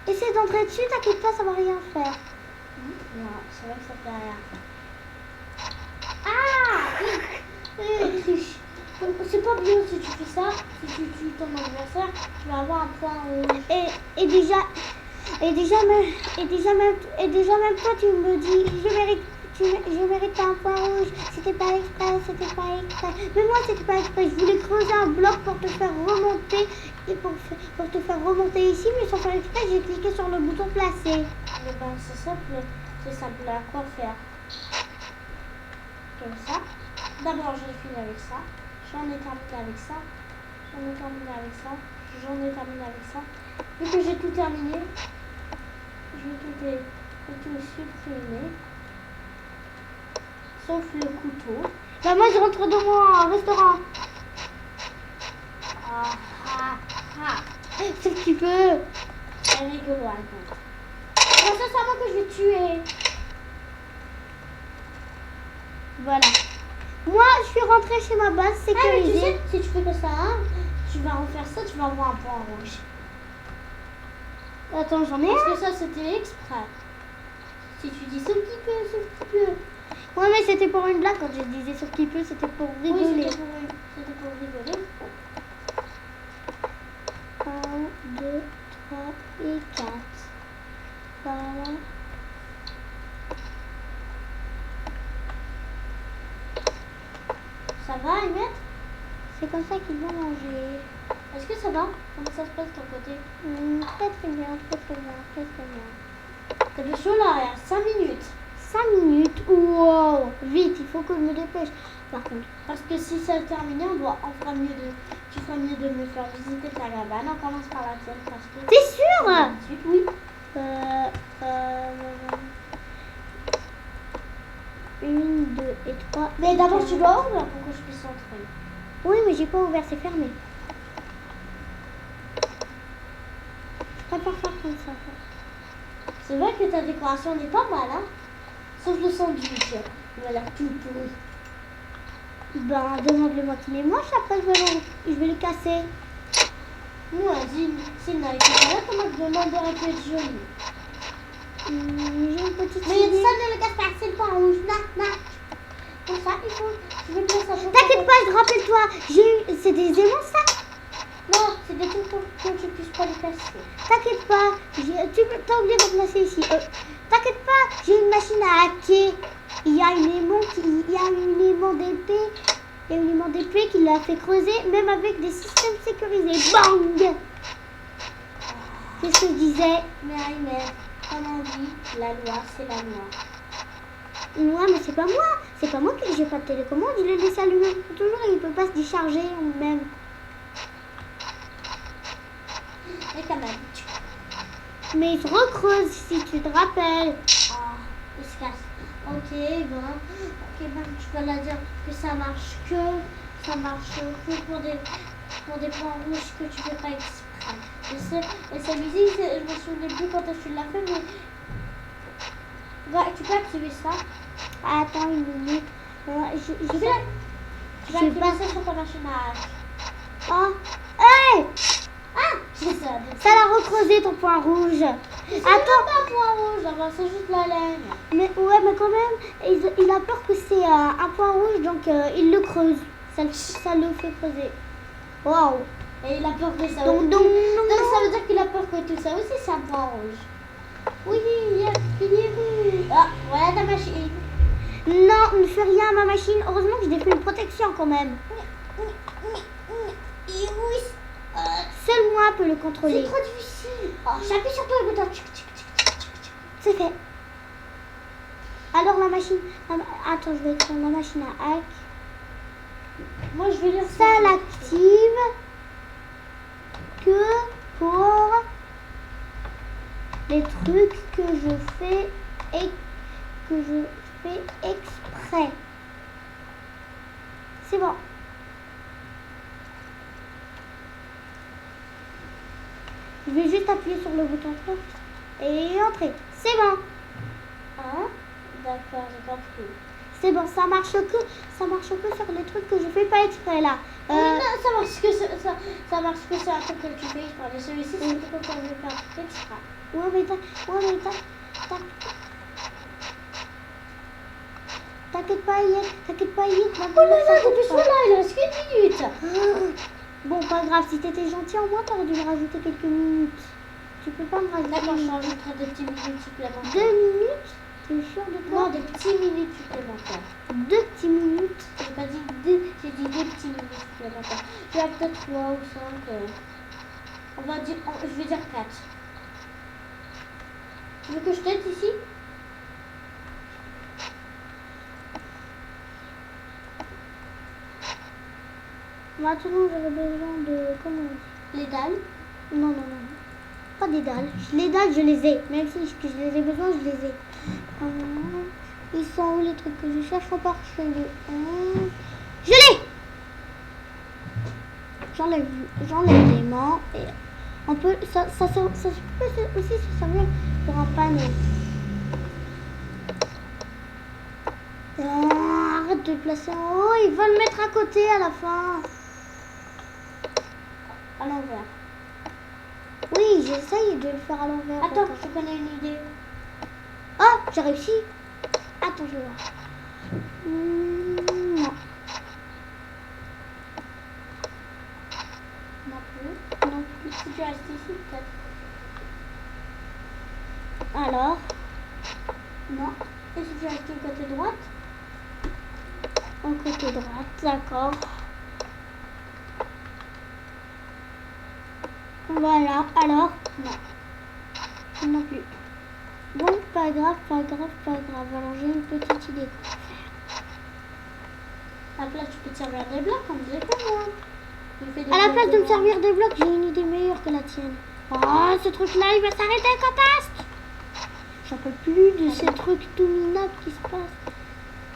Speaker 1: Essaye d'entrer dessus, t'inquiète pas, ça va rien faire.
Speaker 2: Non, c'est vrai que ça fait rien.
Speaker 1: Ah
Speaker 2: Triche. C'est pas bien si tu fais ça. Si tu tues ton adversaire, tu vas avoir un point rouge.
Speaker 1: Et déjà même toi, tu me dis, je mérite un point rouge. C'était pas exprès. Mais moi, c'était pas exprès. Je voulais creuser un bloc pour te faire remonter et pour te faire remonter ici, mais sans faire exprès, j'ai cliqué sur le bouton placer.
Speaker 2: Mais ben, c'est simple à quoi faire. Comme ça. D'abord, je finis avec ça. J'en ai terminé avec ça. J'en ai terminé avec ça. J'en ai terminé avec ça. Vu que j'ai tout terminé, je vais tout supprimer. Sauf le couteau.
Speaker 1: Bah moi, je rentre dans mon restaurant. C'est ce que tu peux.
Speaker 2: C'est rigolo, attends. C'est ça moi que je vais tuer.
Speaker 1: Voilà. Moi, je suis rentrée chez ma base
Speaker 2: Ah, mais tu
Speaker 1: sécurisée.
Speaker 2: sais, si tu fais que ça, hein, tu vas refaire ça, tu vas avoir un point rouge.
Speaker 1: Attends, j'en ai
Speaker 2: Parce
Speaker 1: un.
Speaker 2: que ça, c'était exprès. Si tu dis sauf qu'il peut.
Speaker 1: Ouais, mais c'était pour une blague quand je disais sur qui peut, c'était pour rigoler.
Speaker 2: Oui, c'était pour rigoler.
Speaker 1: 1, 2, 3 et 4. Voilà.
Speaker 2: Ça va, Ahmed?
Speaker 1: C'est comme ça qu'ils vont manger.
Speaker 2: Est-ce que ça va? Comment ça se passe de ton côté?
Speaker 1: Très bien.
Speaker 2: T'as fait chaud là, il y a 5 minutes.
Speaker 1: 5 minutes. Wow. Vite, il faut que je me dépêche. Par contre.
Speaker 2: Parce que si ça est terminé, tu feras mieux de me faire visiter ta cabane. On commence par la tienne parce que...
Speaker 1: T'es sûr?
Speaker 2: Oui.
Speaker 1: 1, 2 et 3.
Speaker 2: Mais d'abord, tu dois ouvrir pour que je puisse entrer.
Speaker 1: Oui, mais j'ai pas ouvert, c'est fermé. Je préfère faire comme ça.
Speaker 2: C'est vrai que ta décoration n'est pas mal, hein? Sauf le sandwich. Il m'a l'air tout pourri.
Speaker 1: Ben, demande-le-moi qu'il est moche, après je vais le casser.
Speaker 2: Moi, s'il n'avait pas là, comment je demanderais que être joli?
Speaker 1: J'ai une petite
Speaker 2: Mais
Speaker 1: idée.
Speaker 2: ça ne le casse pas, c'est le point rouge. Non. Pour ça, il faut... Je vais te laisser un peu...
Speaker 1: T'inquiète pas, rappelle-toi, c'est des aimants ça?
Speaker 2: Non, c'est des trucs pour que tu puisses pas les casser.
Speaker 1: T'inquiète pas, t'as oublié de placer ici. T'inquiète pas, j'ai une machine à hacker. Il y a une aimant d'épée qui l'a fait creuser, même avec des systèmes sécurisés. Bang! C'est ce que je disais.
Speaker 2: Mais Ahmed, comme on dit, la loi, c'est la loi.
Speaker 1: Ouais, mais c'est pas moi. C'est pas moi qui j'ai pas de télécommande. Il le laisse allumer pour toujours et il peut pas se décharger même.
Speaker 2: Et quand même.
Speaker 1: Mais il se recreuse si tu te rappelles.
Speaker 2: Ah, il se casse. Ok, ben, tu vas la dire que ça marche que pour des points rouges que tu fais pas exprès. Et sa musique, je me souviens plus quand tu l'as fait, mais tu peux activer ça.
Speaker 1: Attends une minute.
Speaker 2: Tu vas activer ça sur ta machine à hack.
Speaker 1: Oh. Hey!
Speaker 2: Ah, c'est ça.
Speaker 1: Ça l'a recreusé ton point rouge.
Speaker 2: C'est
Speaker 1: Attends.
Speaker 2: pas un point rouge, d'abord, c'est juste la laine.
Speaker 1: Mais quand même, il a peur que c'est un point rouge, donc il le creuse. Ça le fait creuser. Waouh.
Speaker 2: Et il a peur que ça
Speaker 1: Donc,
Speaker 2: ça veut dire qu'il a peur que tout ça aussi c'est un point rouge. Oui, il est vu. Ah, voilà ta machine.
Speaker 1: Non, Non, ne fais rien à ma machine. Heureusement que je l'ai fait une protection quand même. Seul moi peut le
Speaker 2: C'est
Speaker 1: contrôler.
Speaker 2: trop difficile. Oh, j'appuie sur toi le bouton.
Speaker 1: C'est fait. Alors la machine... Attends, je vais écrire la machine à hack.
Speaker 2: Moi, je vais lire
Speaker 1: Ça l'active que pour les trucs que je fais et que je fais exprès. C'est bon. Je vais juste appuyer sur le bouton stop et entrer. C'est bon.
Speaker 2: Hein? D'accord, j'ai compris.
Speaker 1: C'est bon, ça marche que sur les trucs que je fais pas exprès là.
Speaker 2: Oui, non, ça marche que ça marche que sur un truc que tu fais exprès. Mais celui-ci, c'est un truc qu'on veut faire exprès.
Speaker 1: Ouais, mais t'inquiète pas, Yves.
Speaker 2: Oh là là, depuis là, il reste qu'une minute.
Speaker 1: Bon, pas grave, si t'étais gentil, au moins t'aurais dû me rajouter quelques minutes. Tu peux pas me rajouter.
Speaker 2: D'accord, je rajouterai des petites minutes supplémentaires.
Speaker 1: 2 minutes? T'es sûr de toi?
Speaker 2: Non, des petites minutes supplémentaires.
Speaker 1: 2 petites minutes.
Speaker 2: J'ai pas dit deux, j'ai dit des petites minutes supplémentaires. Je vais peut-être 3 ou 5. On va dire, je vais dire 4. Tu veux que je t'aide ici?
Speaker 1: Maintenant, j'aurais besoin de... Comment on dit?
Speaker 2: Les dalles?
Speaker 1: Non. Pas des dalles. Les dalles, je les ai. Même si je les ai besoin, je les ai. Ils sont où les trucs que je cherche encore? Je l'ai! J'enlève l'aimant et on peut... Ça peut aussi se servir pour un panneau. Arrête de le placer en haut. Ils veulent le mettre à côté à la fin.
Speaker 2: À l'envers.
Speaker 1: Oui, j'essaye de le faire à l'envers.
Speaker 2: Attends, je connais une idée.
Speaker 1: Oh, j'ai réussi. Attends, je vais voir. Non.
Speaker 2: Non plus.
Speaker 1: Non.
Speaker 2: Si tu restes ici, peut-être.
Speaker 1: Alors,
Speaker 2: Non. Et si tu restes du côté droite?
Speaker 1: au côté droite, d'accord. Voilà, alors, non. Non plus. Bon, pas grave. Alors, j'ai une petite idée.
Speaker 2: À la place, tu peux te servir des blocs, comme j'ai fait moi.
Speaker 1: À la place de me servir des blocs, j'ai une idée meilleure que la tienne. Oh, ce truc-là, il va s'arrêter quand est-ce? J'en peux plus de ces trucs tout minables qui se passent.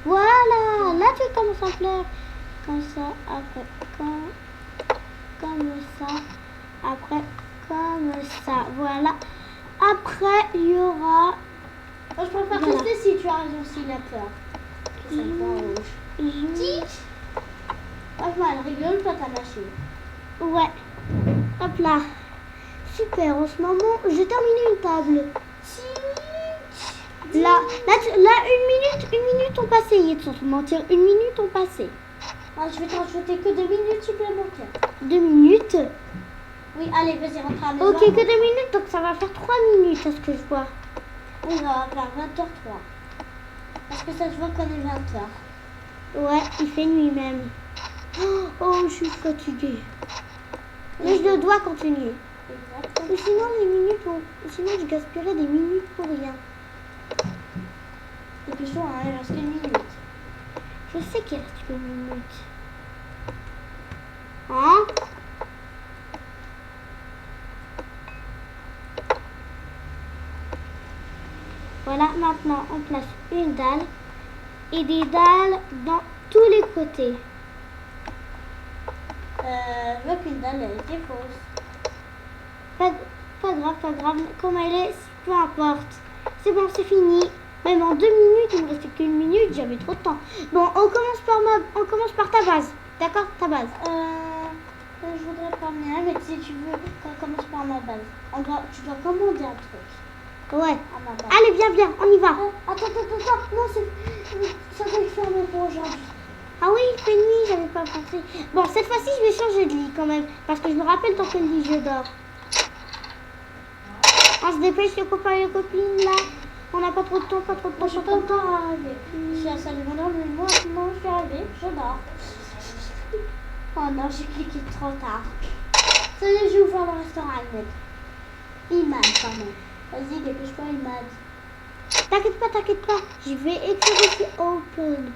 Speaker 1: Voilà, là tu commences à plaire. Comme ça, après, comme ça, après, comme ça. Voilà. Après, il y aura...
Speaker 2: Moi, je préfère
Speaker 1: Voilà.
Speaker 2: rester si tu as un oscillateur. C'est un point rouge. Tic. Franchement, elle rigole pas ta machine.
Speaker 1: Ouais. Hop là. Super, en ce moment, j'ai terminé une table. Là, une minute ont passé, Yves, sans te mentir. Une minute ont passé.
Speaker 2: Ah, je vais te rajouter que 2 minutes supplémentaires.
Speaker 1: 2 minutes.
Speaker 2: Oui, allez, vas-y, rentre à la maison.
Speaker 1: Ok, que 2 minutes, donc ça va faire 3 minutes à ce que je vois.
Speaker 2: On va faire 20h03. Parce que ça se voit qu'on est 20h.
Speaker 1: Ouais, il fait nuit même. Oh, je suis fatiguée. Mais je dois continuer.
Speaker 2: Exactement.
Speaker 1: Ou sinon, sinon je gaspillerai des minutes pour rien.
Speaker 2: Dépêchons, hein, il reste qu'une minute.
Speaker 1: Je sais qu'il reste qu'une minute. Hein? Voilà, maintenant on place une dalle et des dalles dans tous les côtés.
Speaker 2: Je vois qu'une dalle, elle était fausse.
Speaker 1: Pas grave, comme elle est, peu importe. C'est bon, c'est fini. Même en 2 minutes, il me restait qu'une minute, j'avais trop de temps. Bon, on commence par ta base. D'accord, ta base.
Speaker 2: Je voudrais pas venir, mais si tu veux qu'on commence par ma base. Tu dois commander un truc
Speaker 1: Ouais.
Speaker 2: à ma base.
Speaker 1: Allez, viens, on y va.
Speaker 2: Attends. Non, ça doit être fermé pour aujourd'hui.
Speaker 1: Ah oui, il fait nuit, j'avais pas pensé. Bon, cette fois-ci, je vais changer de lit quand même. Parce que je me rappelle ton lit, je dors. On se dépêche, les copains et les copines, là. On n'a pas trop de temps, pas trop de temps,
Speaker 2: Moi, je suis
Speaker 1: pas
Speaker 2: pas
Speaker 1: trop de temps.
Speaker 2: encore arrivée. Je suis à la salle de mon ordre, mais moi, maintenant, je suis arrivée. Je dors. Oh non, j'ai cliqué trop tard. Ça y est, j'ai ouvert le restaurant Ahmed. Imad, pardon. Vas-y, dépêche-toi, Imad.
Speaker 1: T'inquiète pas. Je vais écrire aussi open.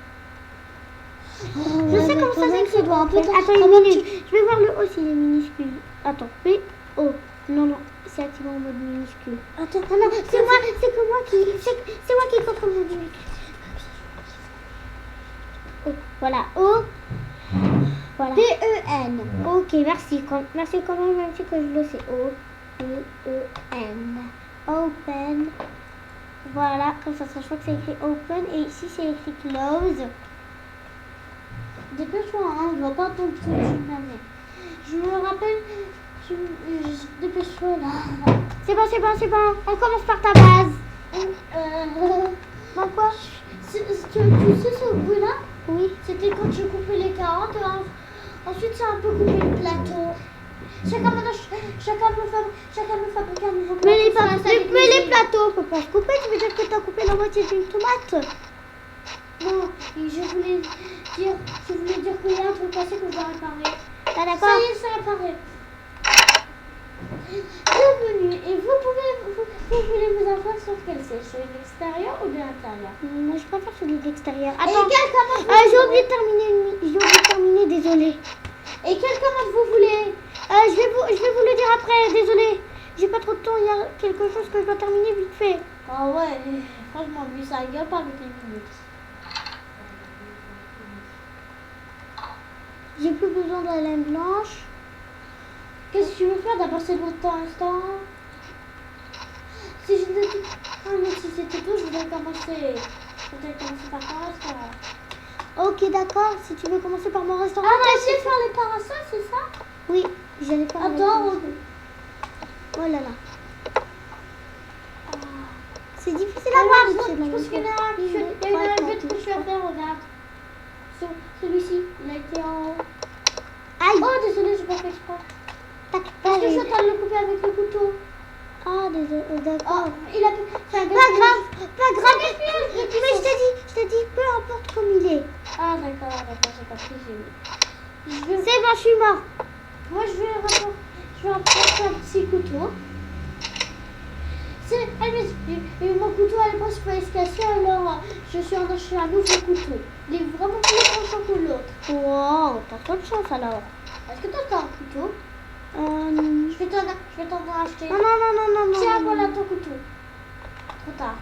Speaker 2: Oh,
Speaker 1: Je sais
Speaker 2: mais
Speaker 1: comment
Speaker 2: quand
Speaker 1: ça
Speaker 2: même,
Speaker 1: s'écrit.
Speaker 2: doit un peu
Speaker 1: Attends
Speaker 2: quand
Speaker 1: une
Speaker 2: même,
Speaker 1: minute. Je vais voir le O s'il est minuscule. Attends, P-O. Non, c'est activé en mode minuscule.
Speaker 2: Attends,
Speaker 1: Ah non, c'est moi qui contrôle le minuscule. O, voilà, O. Voilà.
Speaker 2: P-E-N.
Speaker 1: Ok, merci quand même si que je le sais. O, P-E-N. Open. Voilà, comme ça, je crois que c'est écrit open. Et ici, c'est écrit close.
Speaker 2: Dépêche-toi, hein, je vois pas ton truc jamais. Je me rappelle, dépêche-toi là.
Speaker 1: C'est bon. On commence par ta base. Bah quoi?
Speaker 2: Tu sais ce bruit-là?
Speaker 1: Oui.
Speaker 2: C'était quand je coupais les carottes. Ensuite, c'est un peu coupé le plateau. Chacun me fabrique un nouveau plateau.
Speaker 1: Mais les plateaux, on peut pas se couper. Tu veux dire que tu as coupé la moitié d'une tomate?
Speaker 2: Non, je voulais dire qu'il y a un truc cassé que je dois réparer.
Speaker 1: Ah
Speaker 2: Ça
Speaker 1: d'accord.
Speaker 2: y est, c'est réparé. Bienvenue. Et vous voulez vous asseoir sur quel siège? Celui de l'extérieur ou de l'intérieur?
Speaker 1: Moi, je préfère celui de l'extérieur.
Speaker 2: Et
Speaker 1: Attends.
Speaker 2: quelqu'un d'autre
Speaker 1: J'ai oublié de terminer, désolé.
Speaker 2: Et quelqu'un d'autre vous voulez?
Speaker 1: Je vais vous le dire après, désolé. J'ai pas trop de temps, il y a quelque chose que je dois terminer vite fait.
Speaker 2: Ah ouais, franchement, lui, ça rigole pas avec les minutes.
Speaker 1: J'ai plus besoin de la laine blanche.
Speaker 2: Qu'est-ce que tu veux faire? D'abord, c'est votre instant. Si je ne mais si c'était tout, je voudrais commencer. Peut-être commencer par ton restaurant.
Speaker 1: Ok, d'accord, si tu veux commencer par mon restaurant.
Speaker 2: Ah, t'as essayé de faire les parasols, c'est ça?
Speaker 1: Oui, j'allais faire mon
Speaker 2: Attends,
Speaker 1: restaurant. Oh là là. C'est difficile à voir.
Speaker 2: je pense qu'il y en a un que je vais faire, regarde. Celui-ci, il a été en haut.
Speaker 1: Aïe.
Speaker 2: Oh, désolé, j'ai pas fait exprès.
Speaker 1: Tac,
Speaker 2: Parce que je
Speaker 1: allez.
Speaker 2: suis en train de le couper avec le couteau.
Speaker 1: Ah, désolé, d'accord.
Speaker 2: Oh, il a c'est un
Speaker 1: Pas
Speaker 2: gaspillage.
Speaker 1: grave.
Speaker 2: de
Speaker 1: Mais
Speaker 2: puissance.
Speaker 1: je t'ai dit, peu importe comme il est.
Speaker 2: Ah, d'accord, j'ai compris. Je vais,
Speaker 1: C'est bon, je suis mort.
Speaker 2: moi, je vais apporter un petit couteau. Mon couteau, à l'époque, il fallait se casser, alors je suis en acheter un nouveau couteau. Il est vraiment plus tranchant que l'autre.
Speaker 1: Wow, t'as trop de chance alors.
Speaker 2: Est-ce que toi, t'as un couteau?
Speaker 1: Non,
Speaker 2: Je vais t'en acheter.
Speaker 1: non.
Speaker 2: Tiens, voilà ton couteau. Trop tard.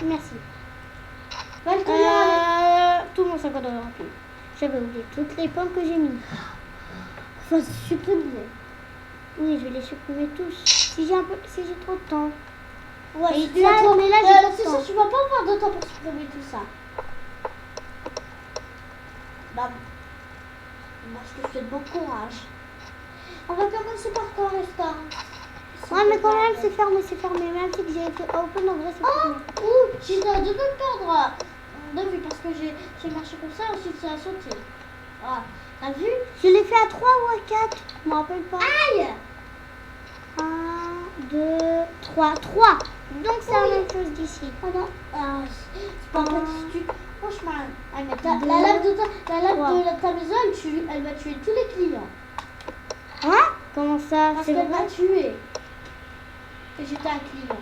Speaker 1: Merci.
Speaker 2: Va le tenir.
Speaker 1: Tout mon sac à dos rempli. J'avais oublié toutes les pommes que j'ai mis.
Speaker 2: Faut supprimer.
Speaker 1: Oui, je vais les supprimer tous. Si j'ai trop de temps.
Speaker 2: Ouais,
Speaker 1: Et
Speaker 2: tu
Speaker 1: là,
Speaker 2: vas trop-
Speaker 1: mais là, j'ai pas de
Speaker 2: c'est
Speaker 1: temps.
Speaker 2: ça, tu vas pas avoir de temps pour supprimer tout ça. Bah, moi, je te souhaite bon courage. On va commencer par ton restaurant.
Speaker 1: Ouais, mais quand même, c'est fermé. Même si j'ai fait open, en vrai, c'est fermé.
Speaker 2: Ouh, j'ai de perdre de vue parce que j'ai marché comme ça, ensuite ça a sauté. Ah, t'as vu?
Speaker 1: Je l'ai fait à 3 ou à 4. Je me rappelle pas.
Speaker 2: Aïe!
Speaker 1: 1, 2, 3. 3. Donc, c'est la même chose d'ici.
Speaker 2: Oh non, c'est pas grave si tu... Franchement, mais
Speaker 1: Deux,
Speaker 2: la lave de ta maison, elle va tuer tous les clients.
Speaker 1: Hein? Comment ça?
Speaker 2: Parce
Speaker 1: C'est
Speaker 2: qu'elle
Speaker 1: vrai?
Speaker 2: m'a tué. Et j'étais un client.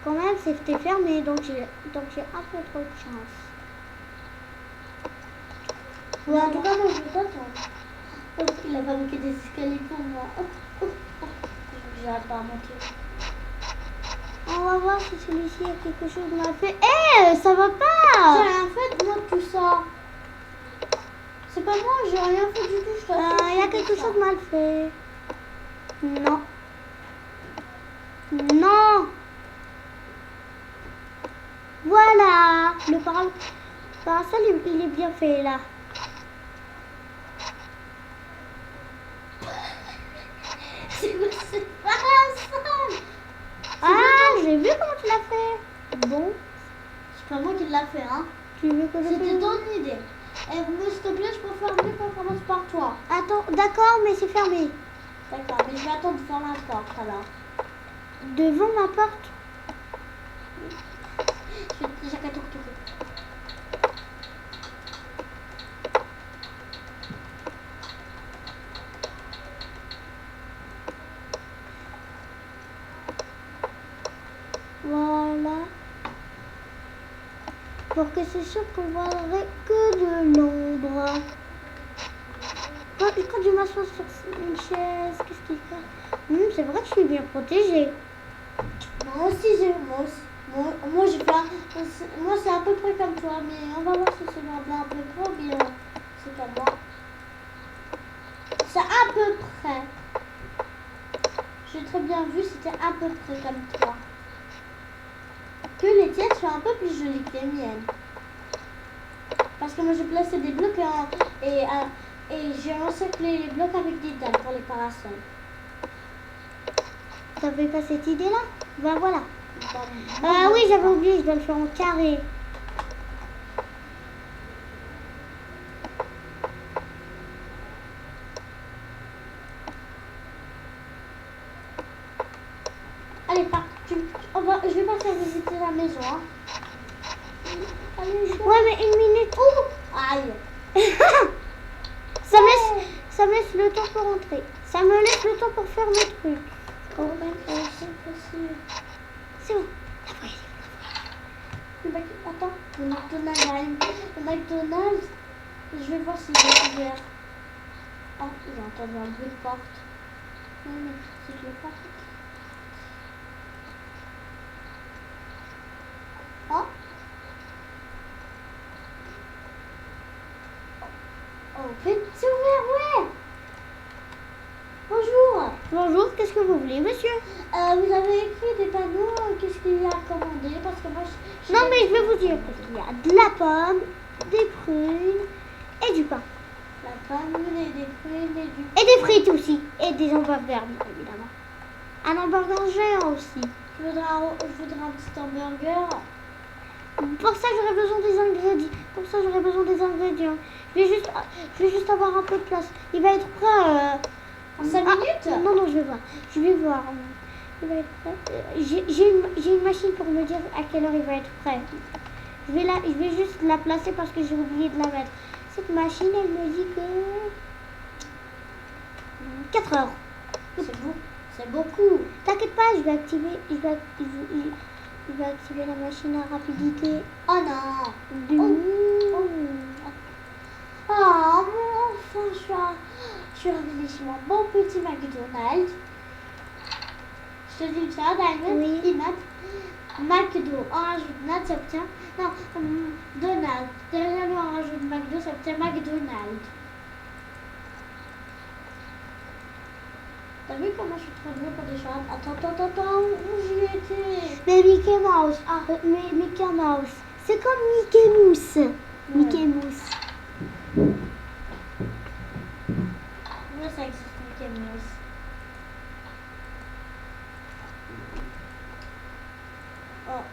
Speaker 1: Quand même, c'était fermé, donc j'ai un peu trop de chance.
Speaker 2: Mais en tout cas, moi, je vais t'attendre. Parce qu'il a fabriqué des escaliers pour moi. J'arrête pas à monter.
Speaker 1: On va voir si celui-ci a quelque chose mal fait. Ça va
Speaker 2: J'ai
Speaker 1: pas!
Speaker 2: rien fait, moi, de tout ça. C'est pas moi, j'ai rien fait du tout. Je t'assure,
Speaker 1: Il y a
Speaker 2: c'est
Speaker 1: quelque
Speaker 2: ça.
Speaker 1: chose de mal fait. Non. Non! Voilà! Le parasol, il est bien fait là.
Speaker 2: C'est pas ça.
Speaker 1: Ah, j'ai vu comment tu l'as fait. Bon,
Speaker 2: C'est pas moi qui l'a fait, hein.
Speaker 1: tu veux que je
Speaker 2: C'était
Speaker 1: fasse-
Speaker 2: ton idée. Et s'il te plaît, je préfère mieux qu'on commence par toi.
Speaker 1: Attends, d'accord, mais c'est fermé.
Speaker 2: D'accord, mais je vais attendre de faire la porte alors.
Speaker 1: devant ma porte.
Speaker 2: Je vais déjà qu'à tout retourner.
Speaker 1: Voilà. Pour que c'est sûr qu'on voudrait que de l'ombre. Quand je m'assois sur une chaise, qu'est-ce qu'il fait? C'est vrai que je suis bien protégée.
Speaker 2: Moi aussi, moi j'ai fait moi c'est à peu près comme toi, mais on va voir si c'est vraiment à peu près ou bien c'est comme moi. C'est à peu près. J'ai très bien vu, c'était à peu près comme toi. Que les tiennes sont un peu plus jolies que les miennes. Parce que moi j'ai placé des blocs et j'ai encerclé les blocs avec des dalles pour les parasols.
Speaker 1: T'avais pas cette idée-là? Ben voilà.
Speaker 2: Bon,
Speaker 1: Ah oui, j'avais oublié, je dois le faire en carré.
Speaker 2: allez, je vais pas faire visiter la maison. Hein. Allez,
Speaker 1: Ouais, mais une minute.
Speaker 2: aïe.
Speaker 1: Ça me laisse le temps pour rentrer. Ça me laisse le temps pour faire mes trucs.
Speaker 2: Oh, ben, c'est possible.
Speaker 1: C'est bon.
Speaker 2: Attends, le McDonald's arrive. Le McDonald's, je vais voir s'il est ouvert. Ah, j'ai entendu un bruit de porte. Oui, mais si je le porte. Oh. Oh, c'est ouvert, ouais. Bonjour.
Speaker 1: Bonjour, qu'est-ce que vous voulez, monsieur?
Speaker 2: Vous avez écrit des panneaux, qu'est-ce qu'il y a à commander? Parce que moi,
Speaker 1: Non, mais je vais vous dire parce qu'il y a de la pomme, des prunes et du pain.
Speaker 2: La pomme, des fruits,
Speaker 1: Et des frites aussi. Et des hamburgers, bien évidemment. Un hamburger géant aussi.
Speaker 2: Je voudrais un petit hamburger.
Speaker 1: Pour ça, j'aurais besoin des ingrédients. Je vais juste avoir un peu de place. Il va être prêt.
Speaker 2: En 5 minutes?
Speaker 1: Non, je vais voir. Il va être prêt. J'ai une machine pour me dire à quelle heure il va être prêt. Je vais juste la placer parce que j'ai oublié de la mettre. Cette machine, elle me dit que 4 heures.
Speaker 2: C'est beaucoup.
Speaker 1: T'inquiète pas, je vais activer la machine à rapidité.
Speaker 2: Oh non.
Speaker 1: Du...
Speaker 2: Oh, mon enfant, je suis revenue chez mon bon petit McDonald's. Je te dis ça, Diamond.
Speaker 1: Oui.
Speaker 2: Il m'a McDo, orange Donald, ça obtient. Non, Donald. Derrière le orange de McDo, ça obtient McDonald's. T'as vu comment je suis très bien pour des choses? Attends, où j'y étais?
Speaker 1: Mais Mickey Mouse. Mais Mickey Mouse. C'est comme Mickey Mouse. Mickey Mouse.
Speaker 2: Ouais, ça existe, Mickey Mouse. Oh.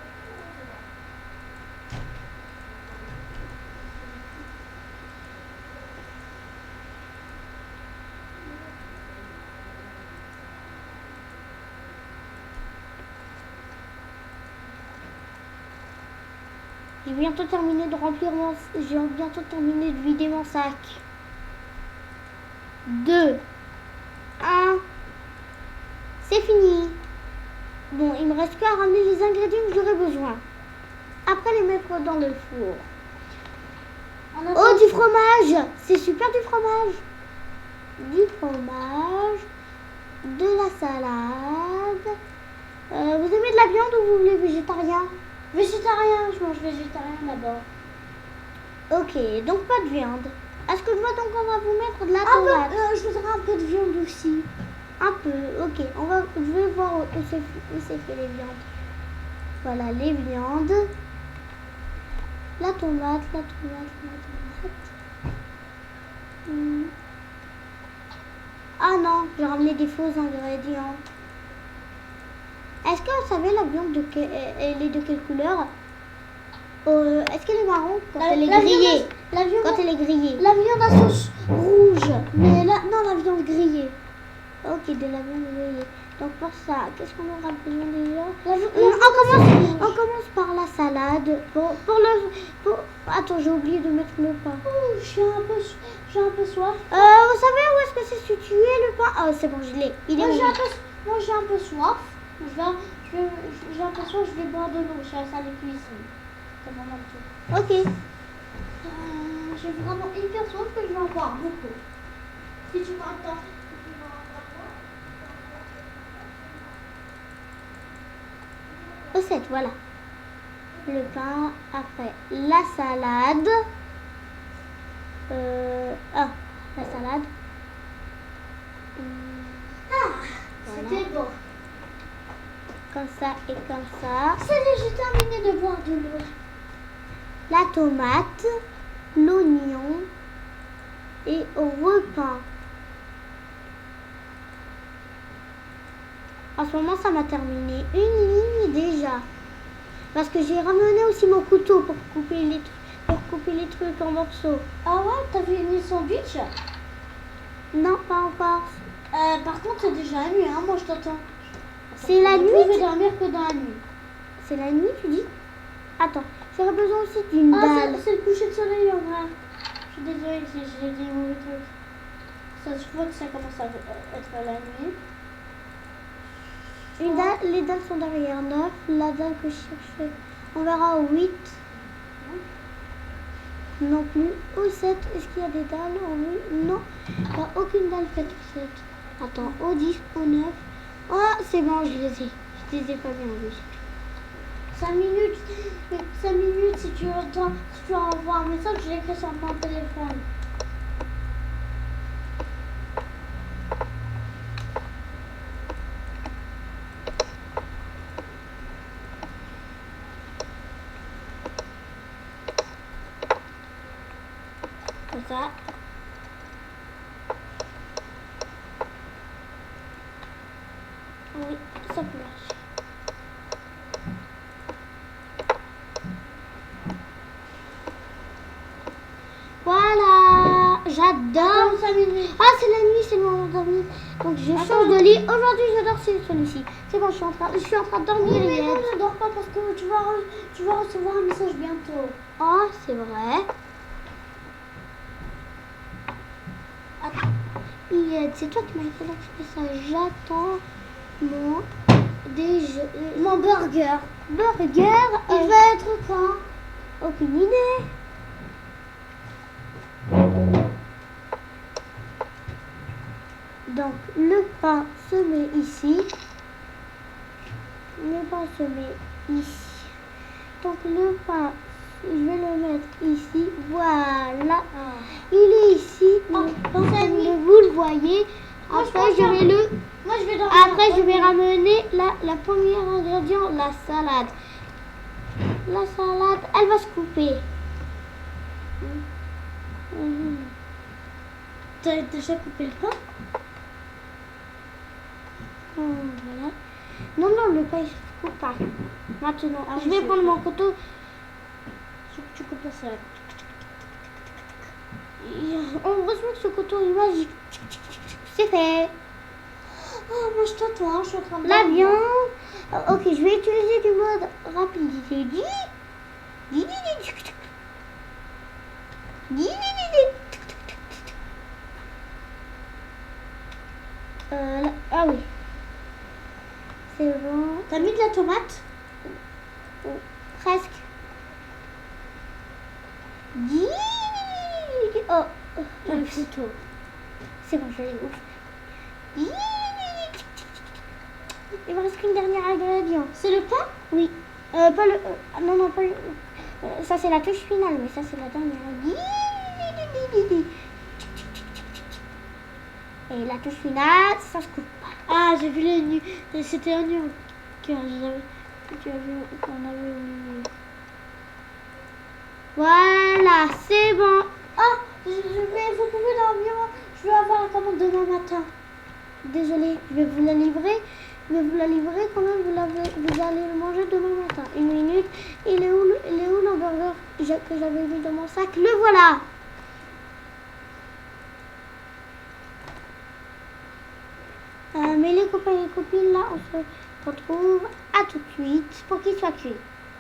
Speaker 1: J'ai bientôt terminé de vider mon sac. 2, 1. C'est fini. Bon, il me reste qu'à ramener les ingrédients que j'aurai besoin. Après les mettre dans le four. Oh, du fromage. C'est super du fromage. Du fromage. De la salade. Vous aimez de la viande ou vous voulez végétarien?
Speaker 2: Végétarien, je mange végétarien d'abord.
Speaker 1: Ok, donc pas de viande. Est-ce que je vois donc on va vous mettre de la tomate?
Speaker 2: Je voudrais un peu de viande aussi.
Speaker 1: Un peu, ok. Je vais voir où c'est fait les viandes. Voilà, les viandes. La tomate. Ah non, j'ai ramené des faux ingrédients. Est-ce que vous savez la viande elle est de quelle couleur? Est-ce qu'elle est marron quand elle est grillée? Quand elle est grillée.
Speaker 2: La viande à sauce rouge.
Speaker 1: Mais non, la viande grillée. Ok, de la viande grillée. Donc pour ça, qu'est-ce qu'on aura besoin déjà?
Speaker 2: On
Speaker 1: On commence par la salade. Attends, j'ai oublié de mettre le pain.
Speaker 2: Oh, j'ai un peu soif.
Speaker 1: Vous savez où est-ce que c'est situé le pain? Oh, c'est bon, je l'ai. Il est
Speaker 2: Moi,
Speaker 1: où?
Speaker 2: j'ai un peu soif. J'ai un peu soif, je vais boire de l'eau. Je suis à la salle de cuisine. C'est vraiment tout.
Speaker 1: Ok.
Speaker 2: J'ai vraiment hyper soif que je vais en boire beaucoup. Si tu m'attends.
Speaker 1: Recette, voilà. Le pain, après la salade. La salade. Voilà.
Speaker 2: C'était bon.
Speaker 1: Comme ça et comme ça.
Speaker 2: Ça y est, j'ai terminé de boire de l'eau.
Speaker 1: La tomate, l'oignon et au repas. En ce moment, ça m'a terminé une ligne déjà. Parce que j'ai ramené aussi mon couteau pour couper les trucs en morceaux.
Speaker 2: Ah ouais, t'as fini le sandwich?
Speaker 1: Non, pas encore.
Speaker 2: Par contre, c'est déjà la nuit, hein, moi je t'entends.
Speaker 1: C'est la nuit.
Speaker 2: Je vais dormir que dans la nuit.
Speaker 1: C'est la nuit, tu dis? Attends, j'aurais besoin aussi d'une dalle.
Speaker 2: C'est le coucher de soleil en vrai. Je suis désolée si j'ai dit mauvais truc. Ça, je vois que ça commence à être la nuit.
Speaker 1: Une dalle, les dalles sont derrière 9. La dalle que je cherchais, on verra au 8. Non plus. Au 7, est-ce qu'il y a des dalles au 8? Non, il n'y a aucune dalle faite au 7. Attends, au 10, au 9. Ah, c'est bon, je les ai. Je les ai pas bien vus.
Speaker 2: 5 minutes si tu entends, si tu envoies un message, je l'écris sur mon téléphone.
Speaker 1: Comme ça. Oui, ça peut marcher. Voilà, j'adore.
Speaker 2: 5 minutes.
Speaker 1: Ah, c'est la nuit, c'est le moment de dormir. Donc je change de lit. Aujourd'hui, je dors sur celui-ci. C'est bon, je suis en train de dormir.
Speaker 2: Oui, mais
Speaker 1: Yvette.
Speaker 2: non, ne dors pas parce que tu vas recevoir un message bientôt.
Speaker 1: Oh, c'est vrai. Attends. Yvette, c'est toi qui m'as fait l'expression. J'attends mon déjeuner.
Speaker 2: Mon burger.
Speaker 1: Burger.
Speaker 2: Il va être quand?
Speaker 1: Aucune idée. Donc le pain se met ici. Le pain se met ici. Donc le pain, je vais le mettre ici. Voilà. Il est ici. Vous le voyez.
Speaker 2: Moi,
Speaker 1: Après je vais le.
Speaker 2: Moi, je vais dormir.
Speaker 1: Après je vais ramener la première ingrédient, la salade. La salade, elle va se couper.
Speaker 2: T'as déjà coupé le pain?
Speaker 1: Voilà. Non, le pain, il se coupe pas. Maintenant,
Speaker 2: Ah,
Speaker 1: je vais prendre mon couteau.
Speaker 2: Tu coupes la salade.
Speaker 1: Heureusement que ce couteau est magique. C'est fait.
Speaker 2: Oh, moi, je t'attends, je suis en train de
Speaker 1: La
Speaker 2: dormir.
Speaker 1: viande. Ok, je vais utiliser du mode rapidité. Ah oui. C'est bon.
Speaker 2: T'as mis de la tomate?
Speaker 1: Presque. Oh.
Speaker 2: Le couteau.
Speaker 1: C'est bon, je l'ai ouf. Il me reste qu'une dernière ingrédient.
Speaker 2: C'est le pain?
Speaker 1: Oui. Pas le. Non, pas le. Ça, c'est la touche finale, mais ça, c'est la dernière. Et la touche finale, ça se coupe pas.
Speaker 2: Ah, j'ai vu les nuits. C'était un nu qu'on avait au milieu.
Speaker 1: Voilà, c'est bon.
Speaker 2: Ah, vous pouvez dormir. Je vais avoir la commande demain matin.
Speaker 1: Désolée, je vais vous la livrer. Mais vous la livrez quand même, vous allez le manger demain matin. Une minute. Il est où l'hamburger que j'avais mis dans mon sac? Le voilà. Mets-les les copains et les copines, là, on se retrouve à tout de suite pour qu'il soit cuit.